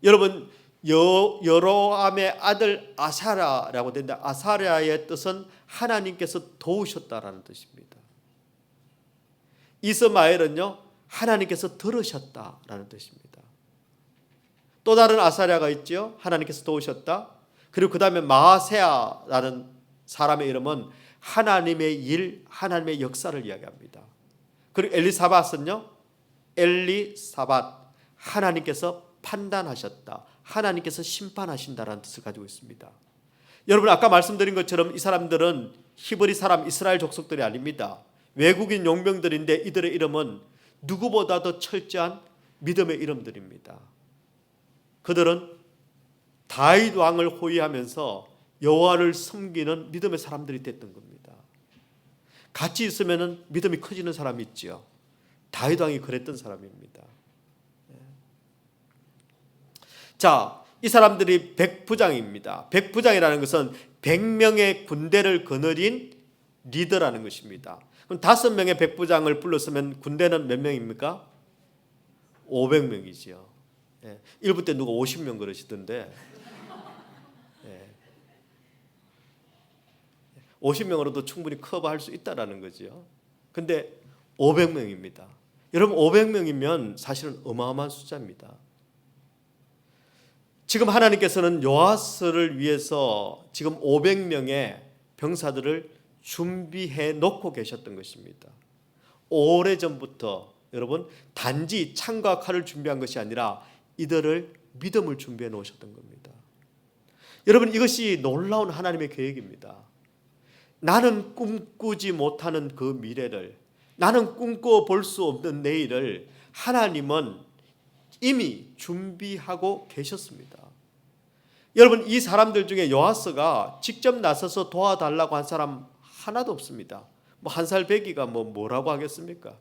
여러분 여로함의 아들 아사랴라고 되는데 아사랴의 뜻은 하나님께서 도우셨다라는 뜻입니다. 이스마엘은요 하나님께서 들으셨다라는 뜻입니다. 또 다른 아사랴가 있죠. 하나님께서 도우셨다. 그리고 그 다음에 마세아라는 사람의 이름은 하나님의 일, 하나님의 역사를 이야기합니다. 그리고 엘리사밧은요 엘리사밧, 하나님께서 판단하셨다, 하나님께서 심판하신다라는 뜻을 가지고 있습니다. 여러분 아까 말씀드린 것처럼 이 사람들은 히브리 사람 이스라엘 족속들이 아닙니다. 외국인 용병들인데 이들의 이름은 누구보다도 철저한 믿음의 이름들입니다. 그들은 다윗 왕을 호위하면서 여호와를 섬기는 믿음의 사람들이 됐던 겁니다. 같이 있으면 믿음이 커지는 사람이 있죠. 다윗 왕이 그랬던 사람입니다. 자, 이 사람들이 백부장입니다. 백부장이라는 것은 100명의 군대를 거느린 리더라는 것입니다. 그럼 5명의 백부장을 불렀으면 군대는 몇 명입니까? 500명이죠. 일부 때 누가 50명 그러시던데 50명으로도 충분히 커버할 수 있다라는 거죠. 근데 500명입니다. 여러분 500명이면 사실은 어마어마한 숫자입니다. 지금 하나님께서는 요아스를 위해서 지금 500명의 병사들을 준비해 놓고 계셨던 것입니다. 오래전부터 여러분 단지 창과 칼을 준비한 것이 아니라 이들을 믿음을 준비해 놓으셨던 겁니다. 여러분 이것이 놀라운 하나님의 계획입니다. 나는 꿈꾸지 못하는 그 미래를, 나는 꿈꿔볼 수 없는 내일을 하나님은 이미 준비하고 계셨습니다. 여러분 이 사람들 중에 요아스가 직접 나서서 도와달라고 한 사람 하나도 없습니다. 뭐 한 살 배기가 뭐라고 하겠습니까?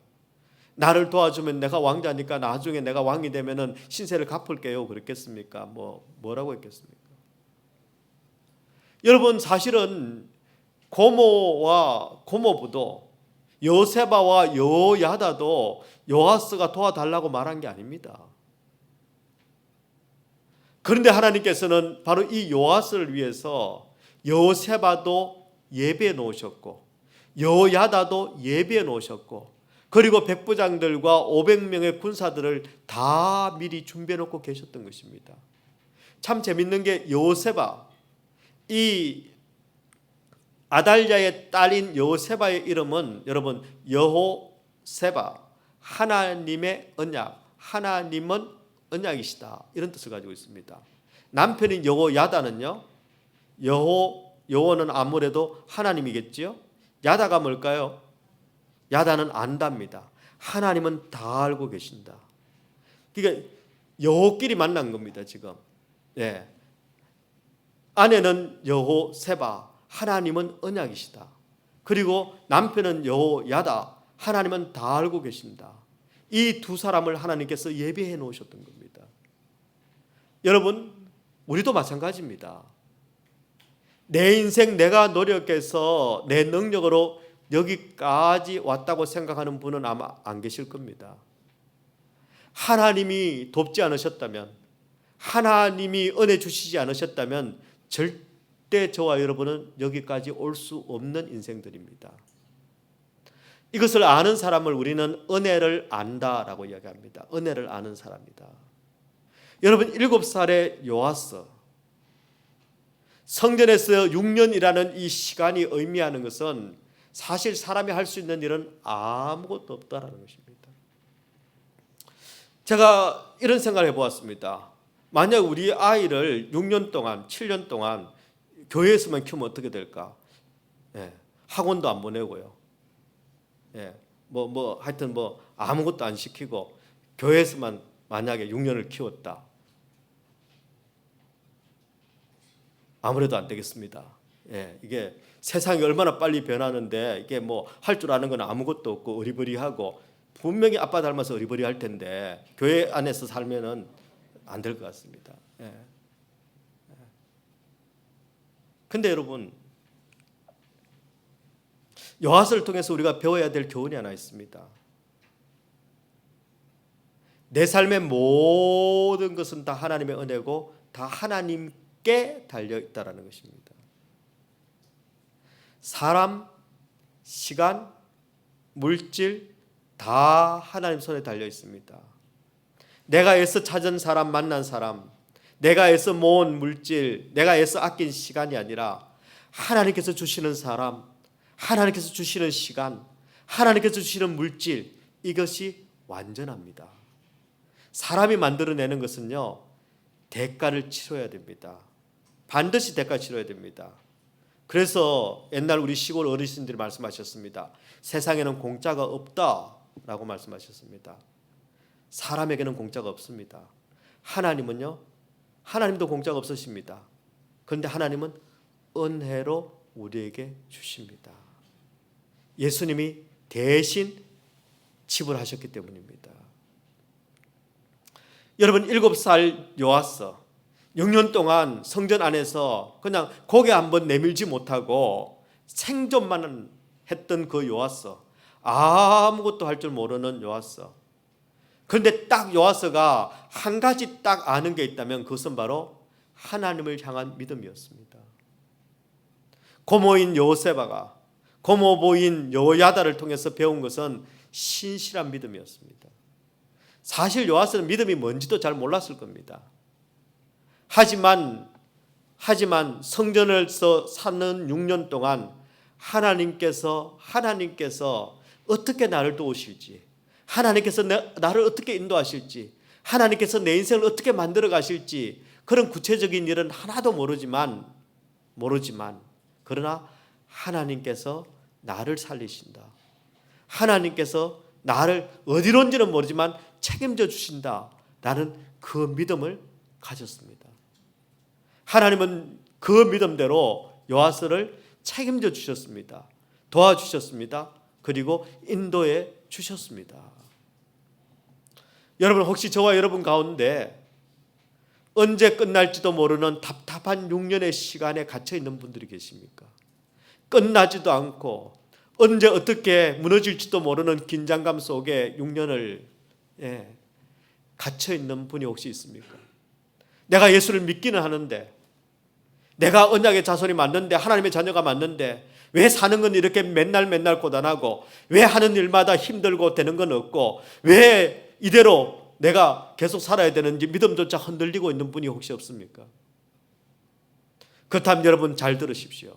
나를 도와주면 내가 왕자니까 나중에 내가 왕이 되면은 신세를 갚을게요 그랬겠습니까? 뭐라고 했겠습니까? 여러분 사실은 고모와 고모부도 요세바와 여야다도 요아스가 도와달라고 말한 게 아닙니다. 그런데 하나님께서는 바로 이 요아스를 위해서 요세바도 예배해 놓으셨고 여야다도 예배해 놓으셨고 그리고 백부장들과 500명의 군사들을 다 미리 준비해 놓고 계셨던 것입니다. 참 재밌는 게 요세바, 이 아달랴의 딸인 요세바의 이름은 여러분 여호세바, 하나님의 언약, 하나님은 언약이시다 이런 뜻을 가지고 있습니다. 남편인 여호야다는요 여호는 아무래도 하나님이겠지요. 야다가 뭘까요? 야다는 안답니다. 하나님은 다 알고 계신다. 그러니까 여호끼리 만난 겁니다 지금. 아내는 여호세바, 하나님은 언약이시다. 그리고 남편은 여호야다, 하나님은 다 알고 계신다. 이 두 사람을 하나님께서 예배해 놓으셨던 겁니다. 여러분 우리도 마찬가지입니다. 내 인생 내가 노력해서 내 능력으로 여기까지 왔다고 생각하는 분은 아마 안 계실 겁니다. 하나님이 돕지 않으셨다면, 하나님이 은혜 주시지 않으셨다면 절대 저와 여러분은 여기까지 올 수 없는 인생들입니다. 이것을 아는 사람을 우리는 은혜를 안다라고 이야기합니다. 은혜를 아는 사람이다. 여러분 7살의 요아스, 성전에서 6년이라는 이 시간이 의미하는 것은 사실 사람이 할 수 있는 일은 아무것도 없다라는 것입니다. 제가 이런 생각을 해보았습니다. 만약 우리 아이를 6년 동안 7년 동안 교회에서만 키우면 어떻게 될까? 학원도 안 보내고요. 하여튼 아무것도 안 시키고 교회에서만 만약에 6년을 키웠다. 아무래도 안 되겠습니다. 이게 세상이 얼마나 빨리 변하는데 이게 할 줄 아는 건 아무것도 없고 어리버리하고 분명히 아빠 닮아서 어리버리할 텐데 교회 안에서 살면은 안 될 것 같습니다. 근데 여러분 요하스를 통해서 우리가 배워야 될 교훈이 하나 있습니다. 내 삶의 모든 것은 다 하나님의 은혜고 다 하나님께 달려 있다라는 것입니다. 사람, 시간, 물질 다 하나님 손에 달려 있습니다. 내가 애써 찾은 사람, 만난 사람, 내가 애써 모은 물질, 내가 애써 아낀 시간이 아니라 하나님께서 주시는 사람, 하나님께서 주시는 시간, 하나님께서 주시는 물질, 이것이 완전합니다. 사람이 만들어내는 것은요, 대가를 치러야 됩니다. 반드시 대가 치러야 됩니다. 그래서 옛날 우리 시골 어르신들이 말씀하셨습니다. 세상에는 공짜가 없다라고 말씀하셨습니다. 사람에게는 공짜가 없습니다. 하나님은요, 하나님도 공짜가 없으십니다. 그런데 하나님은 은혜로 우리에게 주십니다. 예수님이 대신 지불하셨기 때문입니다. 여러분, 7살 요하스 6년 동안 성전 안에서 그냥 고개 한번 내밀지 못하고 생존만 했던 그 요하스, 아무것도 할 줄 모르는 요하스. 그런데 딱 요하스가 한 가지 딱 아는 게 있다면 그것은 바로 하나님을 향한 믿음이었습니다. 고모인 요세바가 고모부인 여호야다를 통해서 배운 것은 신실한 믿음이었습니다. 사실 요하스는 믿음이 뭔지도 잘 몰랐을 겁니다. 하지만 성전에서 사는 6년 동안 하나님께서 어떻게 나를 도우실지, 하나님께서 나를 어떻게 인도하실지, 하나님께서 내 인생을 어떻게 만들어 가실지 그런 구체적인 일은 하나도 모르지만 그러나 하나님께서 나를 살리신다. 하나님께서 나를 어디론지는 모르지만 책임져 주신다라는 그 믿음을 가졌습니다. 하나님은 그 믿음대로 요하스를 책임져 주셨습니다. 도와주셨습니다. 그리고 인도해 주셨습니다. 여러분, 혹시 저와 여러분 가운데 언제 끝날지도 모르는 답답한 6년의 시간에 갇혀 있는 분들이 계십니까? 끝나지도 않고 언제 어떻게 무너질지도 모르는 긴장감 속에 6년을 갇혀 있는 분이 혹시 있습니까? 내가 예수를 믿기는 하는데, 내가 언약의 자손이 맞는데, 하나님의 자녀가 맞는데 왜 사는 건 이렇게 맨날 고단하고, 왜 하는 일마다 힘들고 되는 건 없고, 왜 이대로 내가 계속 살아야 되는지 믿음조차 흔들리고 있는 분이 혹시 없습니까? 그렇다면 여러분 잘 들으십시오.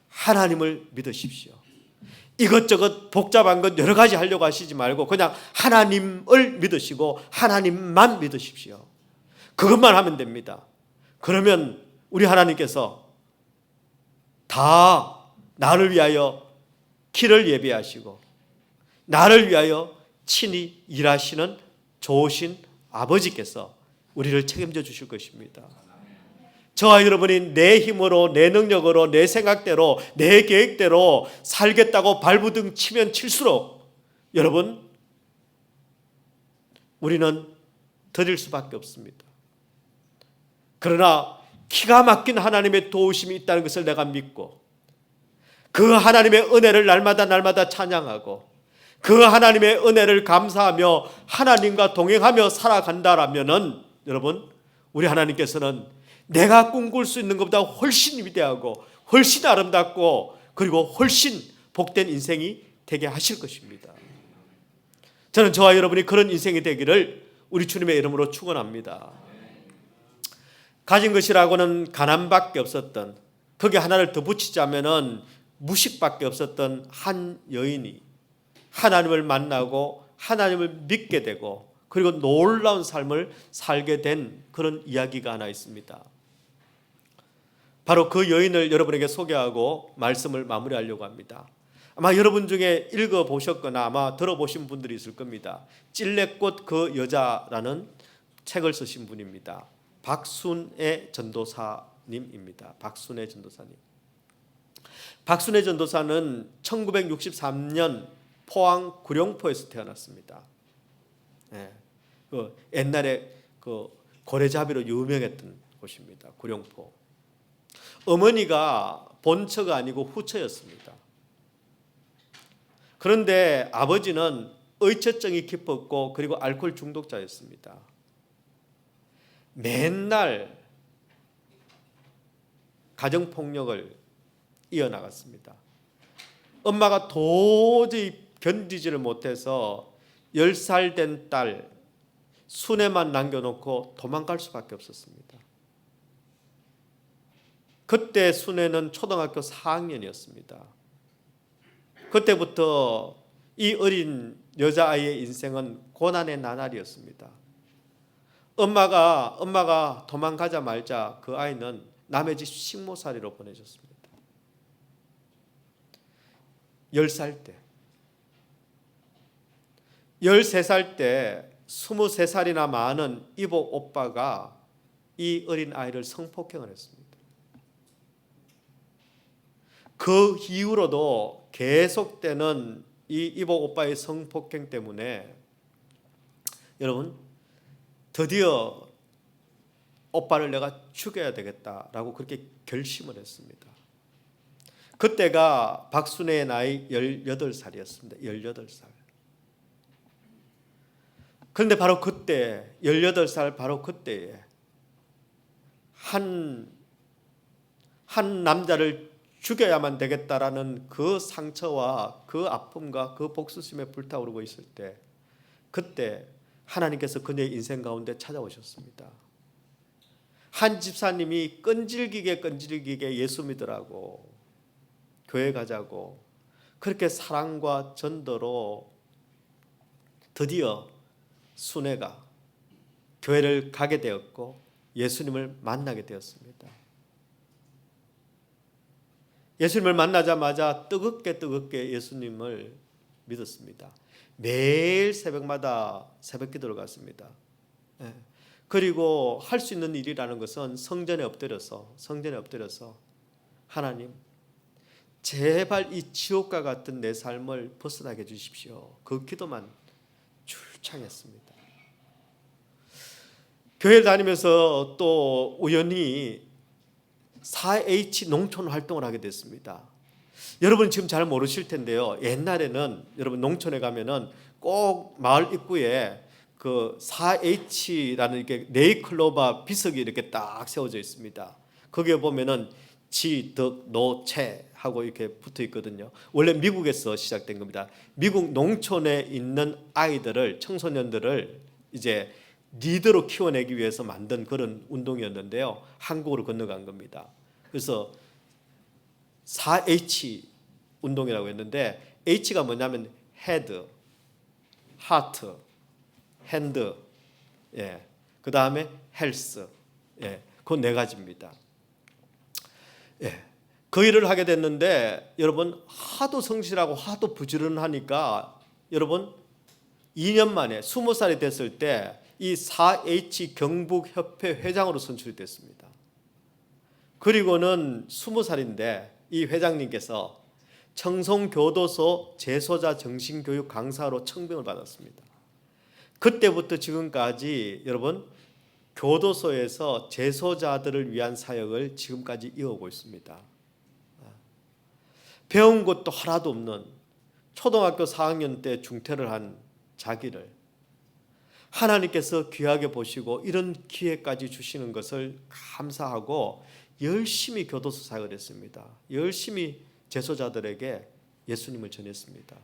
하나님을 믿으십시오. 이것저것 복잡한 것 여러 가지 하려고 하시지 말고 그냥 하나님을 믿으시고 하나님만 믿으십시오. 그것만 하면 됩니다. 그러면 우리 하나님께서 다 나를 위하여 길을 예비하시고 나를 위하여 친히 일하시는 좋으신 아버지께서 우리를 책임져 주실 것입니다. 저와 여러분이 내 힘으로, 내 능력으로, 내 생각대로, 내 계획대로 살겠다고 발부둥 치면 칠수록 여러분, 우리는 더딜 수밖에 없습니다. 그러나 기가 막힌 하나님의 도우심이 있다는 것을 내가 믿고 그 하나님의 은혜를 날마다 찬양하고 그 하나님의 은혜를 감사하며 하나님과 동행하며 살아간다라면은 여러분, 우리 하나님께서는 내가 꿈꿀 수 있는 것보다 훨씬 위대하고 훨씬 아름답고 그리고 훨씬 복된 인생이 되게 하실 것입니다. 저는 저와 여러분이 그런 인생이 되기를 우리 주님의 이름으로 축원합니다. 가진 것이라고는 가난밖에 없었던, 거기에 하나를 더 붙이자면은 무식밖에 없었던 한 여인이 하나님을 만나고 하나님을 믿게 되고 그리고 놀라운 삶을 살게 된 그런 이야기가 하나 있습니다. 바로 그 여인을 여러분에게 소개하고 말씀을 마무리하려고 합니다. 아마 여러분 중에 읽어보셨거나 아마 들어보신 분들이 있을 겁니다. 찔레꽃 그 여자라는 책을 쓰신 분입니다. 박순애 전도사님입니다. 박순애 전도사님. 박순애 전도사는 1963년 포항 구룡포에서 태어났습니다. 그 옛날에 그 고래잡이로 유명했던 곳입니다. 구룡포. 어머니가 본처가 아니고 후처였습니다. 그런데 아버지는 의처증이 깊었고 그리고 알코올 중독자였습니다. 맨날 가정폭력을 이어나갔습니다. 엄마가 도저히 견디지를 못해서 10살 된 딸 순애만 남겨놓고 도망갈 수밖에 없었습니다. 그때 순애는 초등학교 4학년이었습니다. 그때부터 이 어린 여자아이의 인생은 고난의 나날이었습니다. 엄마가 도망가자 말자 그 아이는 남의 집 식모살이로 보내졌습니다. 10살 때, 13살 때 23살이나 많은 이복 오빠가 이 어린 아이를 성폭행을 했습니다. 그 이후로도 계속되는 이 이복 오빠의 성폭행 때문에 여러분 드디어 오빠를 내가 죽여야 되겠다라고 그렇게 결심을 했습니다. 그때가 박순애의 나이 18살이었습니다. 18살. 그런데 바로 그때 18살 바로 그때에 한 남자를 죽여야만 되겠다라는 그 상처와 그 아픔과 그 복수심에 불타오르고 있을 때 그때 하나님께서 그녀의 인생 가운데 찾아오셨습니다. 한 집사님이 끈질기게 예수 믿으라고 교회 가자고 그렇게 사랑과 전도로 드디어 순애가 교회를 가게 되었고 예수님을 만나게 되었습니다. 예수님을 만나자마자 뜨겁게 예수님을 믿었습니다. 매일 새벽마다 새벽기도를 갔습니다. 그리고 할 수 있는 일이라는 것은 성전에 엎드려서 하나님 제발 이 지옥과 같은 내 삶을 벗어나게 해주십시오. 그 기도만 출창했습니다. 교회를 다니면서 또 우연히 4H 농촌 활동을 하게 됐습니다. 여러분 지금 잘 모르실 텐데요. 옛날에는 여러분 농촌에 가면은 꼭 마을 입구에 그 4H라는 이렇게 네이클로바 비석이 이렇게 딱 세워져 있습니다. 거기에 보면은 지, 덕, 노, 채 하고 이렇게 붙어 있거든요. 원래 미국에서 시작된 겁니다. 미국 농촌에 있는 아이들을 청소년들을 이제 리더로 키워내기 위해서 만든 그런 운동이었는데요. 한국으로 건너간 겁니다. 그래서 4H 운동이라고 했는데 H가 뭐냐면 헤드, 하트, 핸드, 그 다음에 헬스, 그 네 가지입니다. 그 일을 하게 됐는데 여러분 하도 성실하고 하도 부지런하니까 여러분 2년 만에 20살이 됐을 때 이 4H 경북협회 회장으로 선출이 됐습니다. 그리고는 20살인데 이 회장님께서 청송교도소 재소자 정신교육 강사로 청병을 받았습니다. 그때부터 지금까지 여러분 교도소에서 재소자들을 위한 사역을 지금까지 이어오고 있습니다. 배운 것도 하나도 없는 초등학교 4학년 때 중퇴를 한 자기를 하나님께서 귀하게 보시고 이런 기회까지 주시는 것을 감사하고 열심히 교도소 사역을 했습니다. 열심히 재소자들에게 예수님을 전했습니다.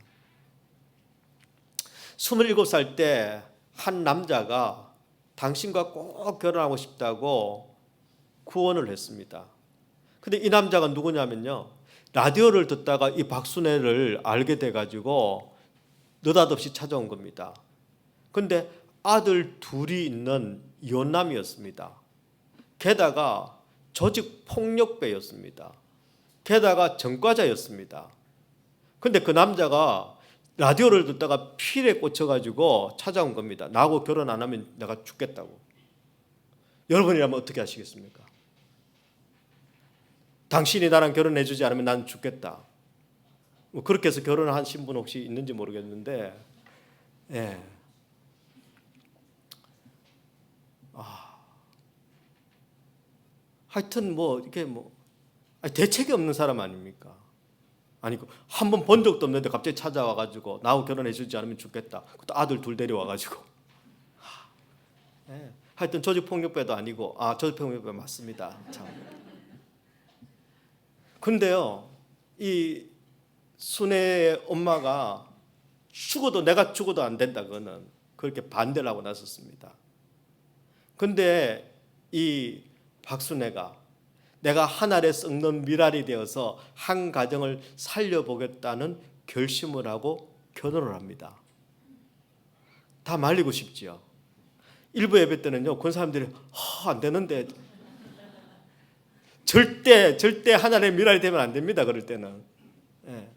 27살 때 한 남자가 당신과 꼭 결혼하고 싶다고 구원을 했습니다. 근데 이 남자가 누구냐면요. 라디오를 듣다가 이 박순애를 알게 돼가지고 느닷없이 찾아온 겁니다. 근데 아들 둘이 있는 이혼남이었습니다. 게다가 조직폭력배였습니다. 게다가 전과자였습니다. 근데 그 남자가 라디오를 듣다가 필에 꽂혀가지고 찾아온 겁니다. 나하고 결혼 안 하면 내가 죽겠다고. 여러분이라면 어떻게 하시겠습니까? 당신이 나랑 결혼해주지 않으면 난 죽겠다. 뭐 그렇게 해서 결혼을 하신 분 혹시 있는지 모르겠는데, 하여튼 뭐 이렇게 뭐 대책이 없는 사람 아닙니까? 아니 한 번 본 적도 없는데 갑자기 찾아와가지고 나하고 결혼해주지 않으면 죽겠다. 또 아들 둘 데려와가지고. 예. 하여튼 조직폭력배도 아니고 조직폭력배 맞습니다. 참. 근데요, 이 순애의 엄마가 내가 죽어도 안 된다, 그거는 그렇게 반대를 하고 나섰습니다. 근데 이 박순애가 내가 한 알에 썩는 미랄이 되어서 한 가정을 살려보겠다는 결심을 하고 결혼을 합니다. 다 말리고 싶지요. 일부 예배 때는요, 그런 사람들이 안 되는데 절대 하나님의 미랄이 되면 안 됩니다. 그럴 때는. 예.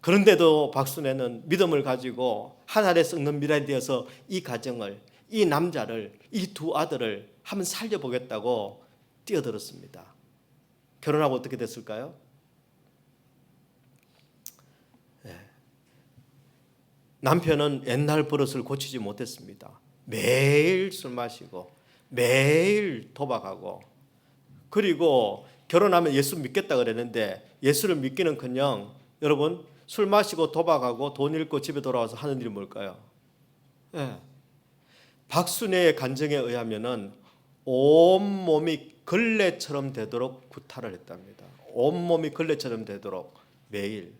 그런데도 박순애는 믿음을 가지고 하나님의 썩는 미랄이 되어서 이 가정을, 이 남자를, 이 두 아들을 한번 살려보겠다고 뛰어들었습니다. 결혼하고 어떻게 됐을까요? 예. 남편은 옛날 버릇을 고치지 못했습니다. 매일 술 마시고 매일 도박하고, 그리고 결혼하면 예수 믿겠다 그랬는데 예수를 믿기는커녕 여러분 술 마시고 도박하고 돈 잃고 집에 돌아와서 하는 일이 뭘까요? 예. 박순애의 간증에 의하면은 온몸이 걸레처럼 되도록 구타를 했답니다. 온몸이 걸레처럼 되도록 매일.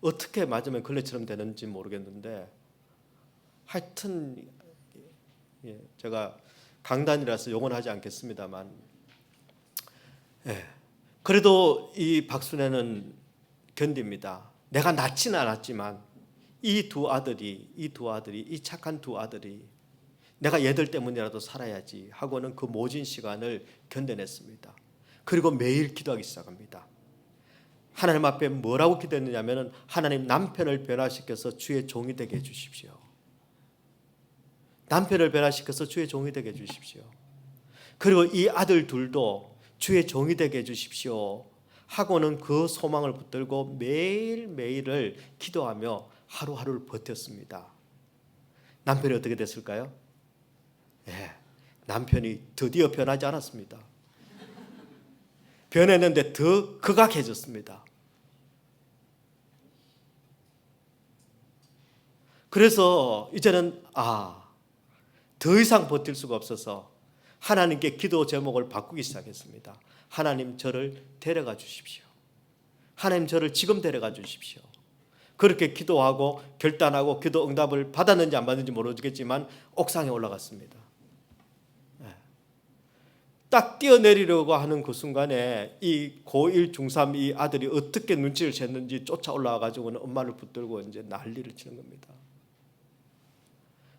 어떻게 맞으면 걸레처럼 되는지 모르겠는데 하여튼 제가 강단이라서 용언 하지 않겠습니다만, 그래도 이 박순애는 견딥니다. 내가 낳지는 않았지만 이 착한 두 아들이 내가 얘들 때문이라도 살아야지 하고는 그 모진 시간을 견뎌냈습니다. 그리고 매일 기도하기 시작합니다. 하나님 앞에 뭐라고 기도했느냐면, 하나님 남편을 변화시켜서 주의 종이 되게 해주십시오. 남편을 변화시켜서 주의 종이 되게 해주십시오. 그리고 이 아들 둘도 주의 종이 되게 해주십시오 하고는 그 소망을 붙들고 매일매일을 기도하며 하루하루를 버텼습니다. 남편이 어떻게 됐을까요? 남편이 드디어 변하지 않았습니다. 변했는데 더 극악해졌습니다. 그래서 이제는 더 이상 버틸 수가 없어서 하나님께 기도 제목을 바꾸기 시작했습니다. 하나님 저를 데려가 주십시오. 하나님 저를 지금 데려가 주십시오. 그렇게 기도하고 결단하고 기도 응답을 받았는지 안 받았는지 모르겠지만 옥상에 올라갔습니다. 딱 뛰어내리려고 하는 그 순간에 이 고1 중3 이 아들이 어떻게 눈치를 챘는지 쫓아 올라와가지고는 엄마를 붙들고 이제 난리를 치는 겁니다.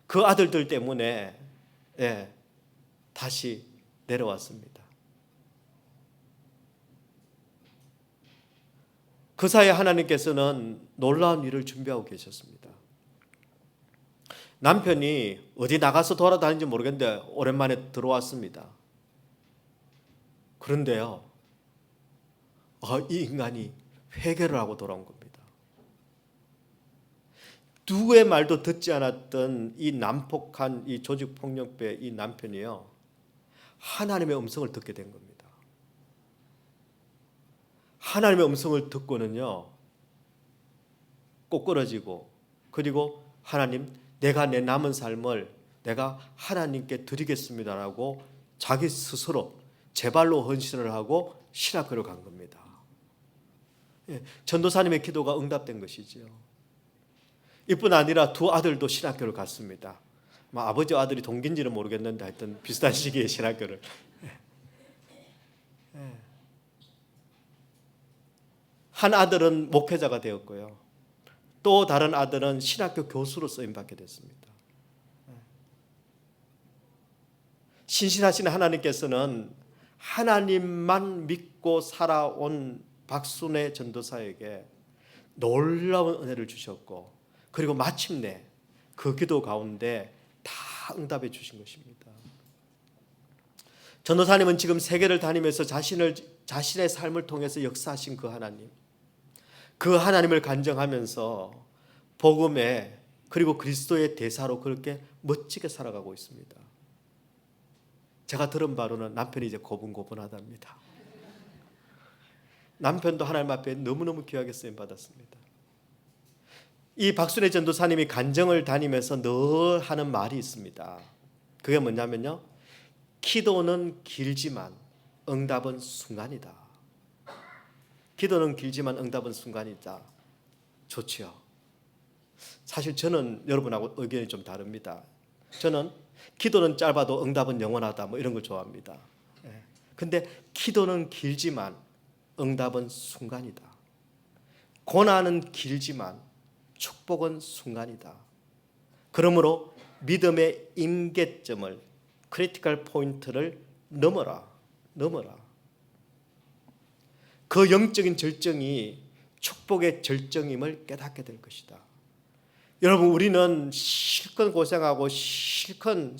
그 아들들 때문에 다시 내려왔습니다. 그 사이에 하나님께서는 놀라운 일을 준비하고 계셨습니다. 남편이 어디 나가서 돌아다니는지 모르겠는데 오랜만에 들어왔습니다. 그런데요, 이 인간이 회개를 하고 돌아온 겁니다. 누구의 말도 듣지 않았던 이 난폭한 이 조직폭력배 이 남편이요, 하나님의 음성을 듣게 된 겁니다. 하나님의 음성을 듣고는요, 꼬꾸러지고, 그리고 하나님, 내가 내 남은 삶을 내가 하나님께 드리겠습니다라고 자기 스스로 제발로 헌신을 하고 신학교를 간 겁니다. 전도사님의 기도가 응답된 것이죠. 이뿐 아니라 두 아들도 신학교를 갔습니다. 아버지와 아들이 동기인지는 모르겠는데 하여튼 비슷한 시기에 신학교를. 한 아들은 목회자가 되었고요. 또 다른 아들은 신학교 교수로 쓰임받게 됐습니다. 신실하신 하나님께서는 하나님만 믿고 살아온 박순애 전도사에게 놀라운 은혜를 주셨고, 그리고 마침내 그 기도 가운데 다 응답해 주신 것입니다. 전도사님은 지금 세계를 다니면서 자신의 삶을 통해서 역사하신 그 하나님을 간증하면서 복음에 그리고 그리스도의 대사로 그렇게 멋지게 살아가고 있습니다. 제가 들은 바로는 남편이 이제 고분고분하답니다. 남편도 하나님 앞에 너무너무 귀하게 쓰임 받았습니다. 이 박순애 전도사님이 간정을 다니면서 늘 하는 말이 있습니다. 그게 뭐냐면요, 기도는 길지만 응답은 순간이다. 기도는 길지만 응답은 순간이다. 좋지요. 사실 저는 여러분하고 의견이 좀 다릅니다. 저는 기도는 짧아도 응답은 영원하다, 뭐 이런 걸 좋아합니다. 근데 기도는 길지만 응답은 순간이다. 고난은 길지만 축복은 순간이다. 그러므로 믿음의 임계점을, 크리티컬 포인트를 넘어라. 그 영적인 절정이 축복의 절정임을 깨닫게 될 것이다. 여러분, 우리는 실컷 고생하고 실컷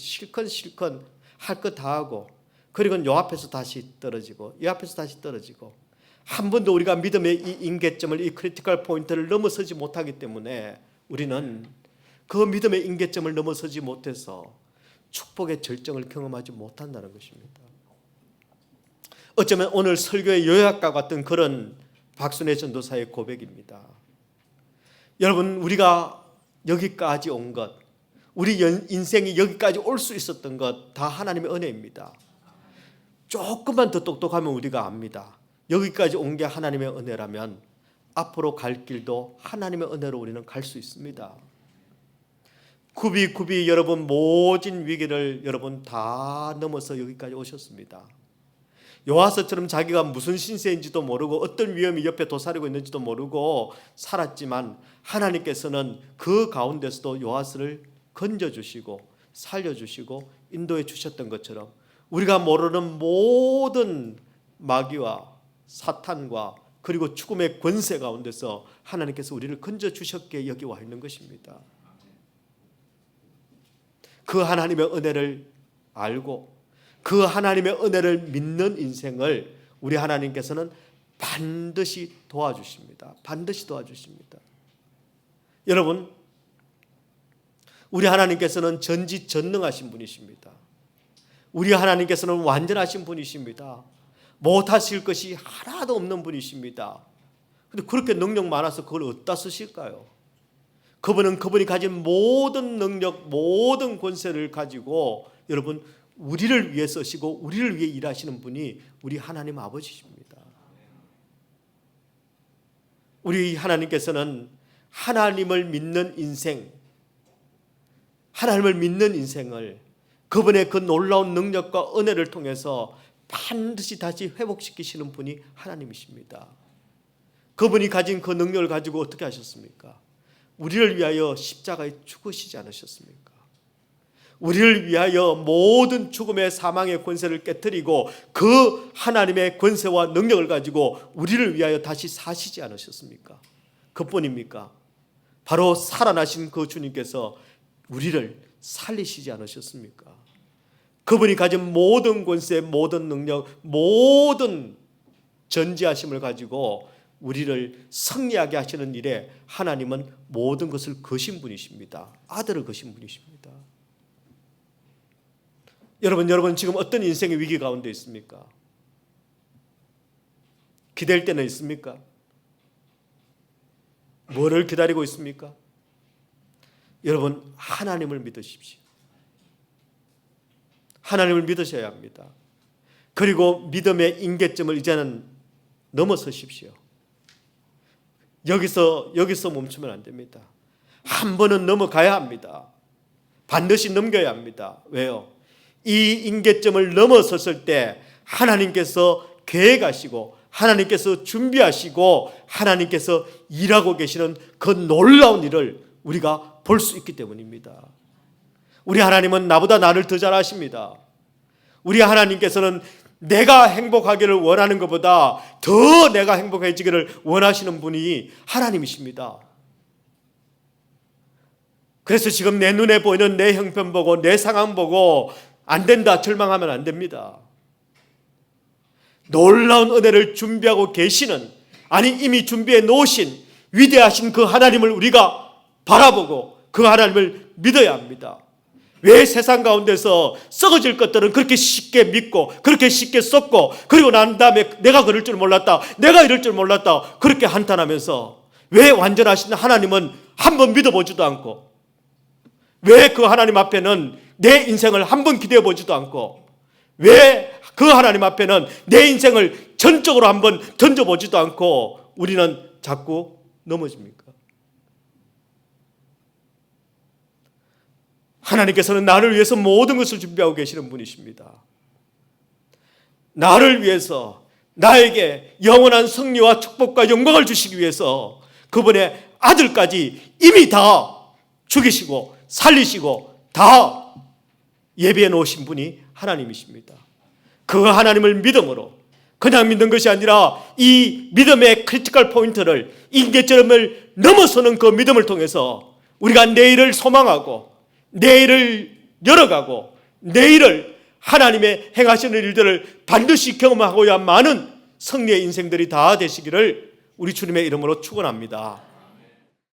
할 것 다 하고, 그리고 요 앞에서 다시 떨어지고 이 앞에서 다시 떨어지고, 한 번도 우리가 믿음의 이 임계점을, 이 크리티컬 포인트를 넘어서지 못하기 때문에 우리는 그 믿음의 임계점을 넘어서지 못해서 축복의 절정을 경험하지 못한다는 것입니다. 어쩌면 오늘 설교의 요약과 같은 그런 박순애 전도사의 고백입니다. 여러분, 우리가 여기까지 온 것, 우리 인생이 여기까지 올 수 있었던 것 다 하나님의 은혜입니다. 조금만 더 똑똑하면 우리가 압니다. 여기까지 온 게 하나님의 은혜라면 앞으로 갈 길도 하나님의 은혜로 우리는 갈 수 있습니다. 굽이 여러분 모진 위기를 여러분 다 넘어서 여기까지 오셨습니다. 요아서처럼 자기가 무슨 신세인지도 모르고 어떤 위험이 옆에 도사리고 있는지도 모르고 살았지만, 하나님께서는 그 가운데서도 요아서를 건져주시고 살려주시고 인도해 주셨던 것처럼, 우리가 모르는 모든 마귀와 사탄과 그리고 죽음의 권세 가운데서 하나님께서 우리를 건져주셨기에 여기 와 있는 것입니다. 그 하나님의 은혜를 알고 그 하나님의 은혜를 믿는 인생을 우리 하나님께서는 반드시 도와주십니다. 반드시 도와주십니다. 여러분, 우리 하나님께서는 전지전능하신 분이십니다. 우리 하나님께서는 완전하신 분이십니다. 못하실 것이 하나도 없는 분이십니다. 그런데 그렇게 능력 많아서 그걸 어디다 쓰실까요? 그분이 가진 모든 능력, 모든 권세를 가지고 여러분 우리를 위해 쓰시고 우리를 위해 일하시는 분이 우리 하나님 아버지십니다. 우리 하나님께서는 하나님을 믿는 인생, 하나님을 믿는 인생을 그분의 그 놀라운 능력과 은혜를 통해서 반드시 다시 회복시키시는 분이 하나님이십니다. 그분이 가진 그 능력을 가지고 어떻게 하셨습니까? 우리를 위하여 십자가에 죽으시지 않으셨습니까? 우리를 위하여 모든 죽음의 사망의 권세를 깨뜨리고 그 하나님의 권세와 능력을 가지고 우리를 위하여 다시 사시지 않으셨습니까? 그뿐입니까? 바로 살아나신 그 주님께서 우리를 살리시지 않으셨습니까? 그분이 가진 모든 권세, 모든 능력, 모든 전지하심을 가지고 우리를 승리하게 하시는 일에 하나님은 모든 것을 거신 분이십니다. 아들을 거신 분이십니다. 여러분 지금 어떤 인생의 위기 가운데 있습니까? 기댈 때는 있습니까? 뭐를 기다리고 있습니까? 여러분, 하나님을 믿으십시오. 하나님을 믿으셔야 합니다. 그리고 믿음의 임계점을 이제는 넘어서십시오. 여기서 멈추면 안 됩니다. 한 번은 넘어가야 합니다. 반드시 넘겨야 합니다. 왜요? 이 임계점을 넘어섰을 때 하나님께서 계획하시고 하나님께서 준비하시고 하나님께서 일하고 계시는 그 놀라운 일을 우리가 볼 수 있기 때문입니다. 우리 하나님은 나보다 나를 더 잘 아십니다. 우리 하나님께서는 내가 행복하기를 원하는 것보다 더 내가 행복해지기를 원하시는 분이 하나님이십니다. 그래서 지금 내 눈에 보이는 내 형편 보고 내 상황 보고 안 된다 절망하면 안 됩니다. 놀라운 은혜를 준비하고 계시는, 아니 이미 준비해 놓으신 위대하신 그 하나님을 우리가 바라보고 그 하나님을 믿어야 합니다. 왜 세상 가운데서 썩어질 것들은 그렇게 쉽게 믿고 그렇게 쉽게 썩고 그리고 난 다음에 내가 그럴 줄 몰랐다, 내가 이럴 줄 몰랐다 그렇게 한탄하면서 왜 완전하신 하나님은 한번 믿어보지도 않고 왜 그 하나님 앞에는 내 인생을 한번 기대해 보지도 않고 왜 그 하나님 앞에는 내 인생을 전적으로 한번 던져보지도 않고 우리는 자꾸 넘어집니까? 하나님께서는 나를 위해서 모든 것을 준비하고 계시는 분이십니다. 나를 위해서 나에게 영원한 승리와 축복과 영광을 주시기 위해서 그분의 아들까지 이미 다 죽이시고 살리시고 다 예비해 놓으신 분이 하나님이십니다. 그 하나님을 믿음으로 그냥 믿는 것이 아니라 이 믿음의 크리티컬 포인트를 임계점을 넘어서는 그 믿음을 통해서 우리가 내일을 소망하고 내일을 열어가고 내일을 하나님의 행하시는 일들을 반드시 경험하고야 많은 승리의 인생들이 다 되시기를 우리 주님의 이름으로 축원합니다.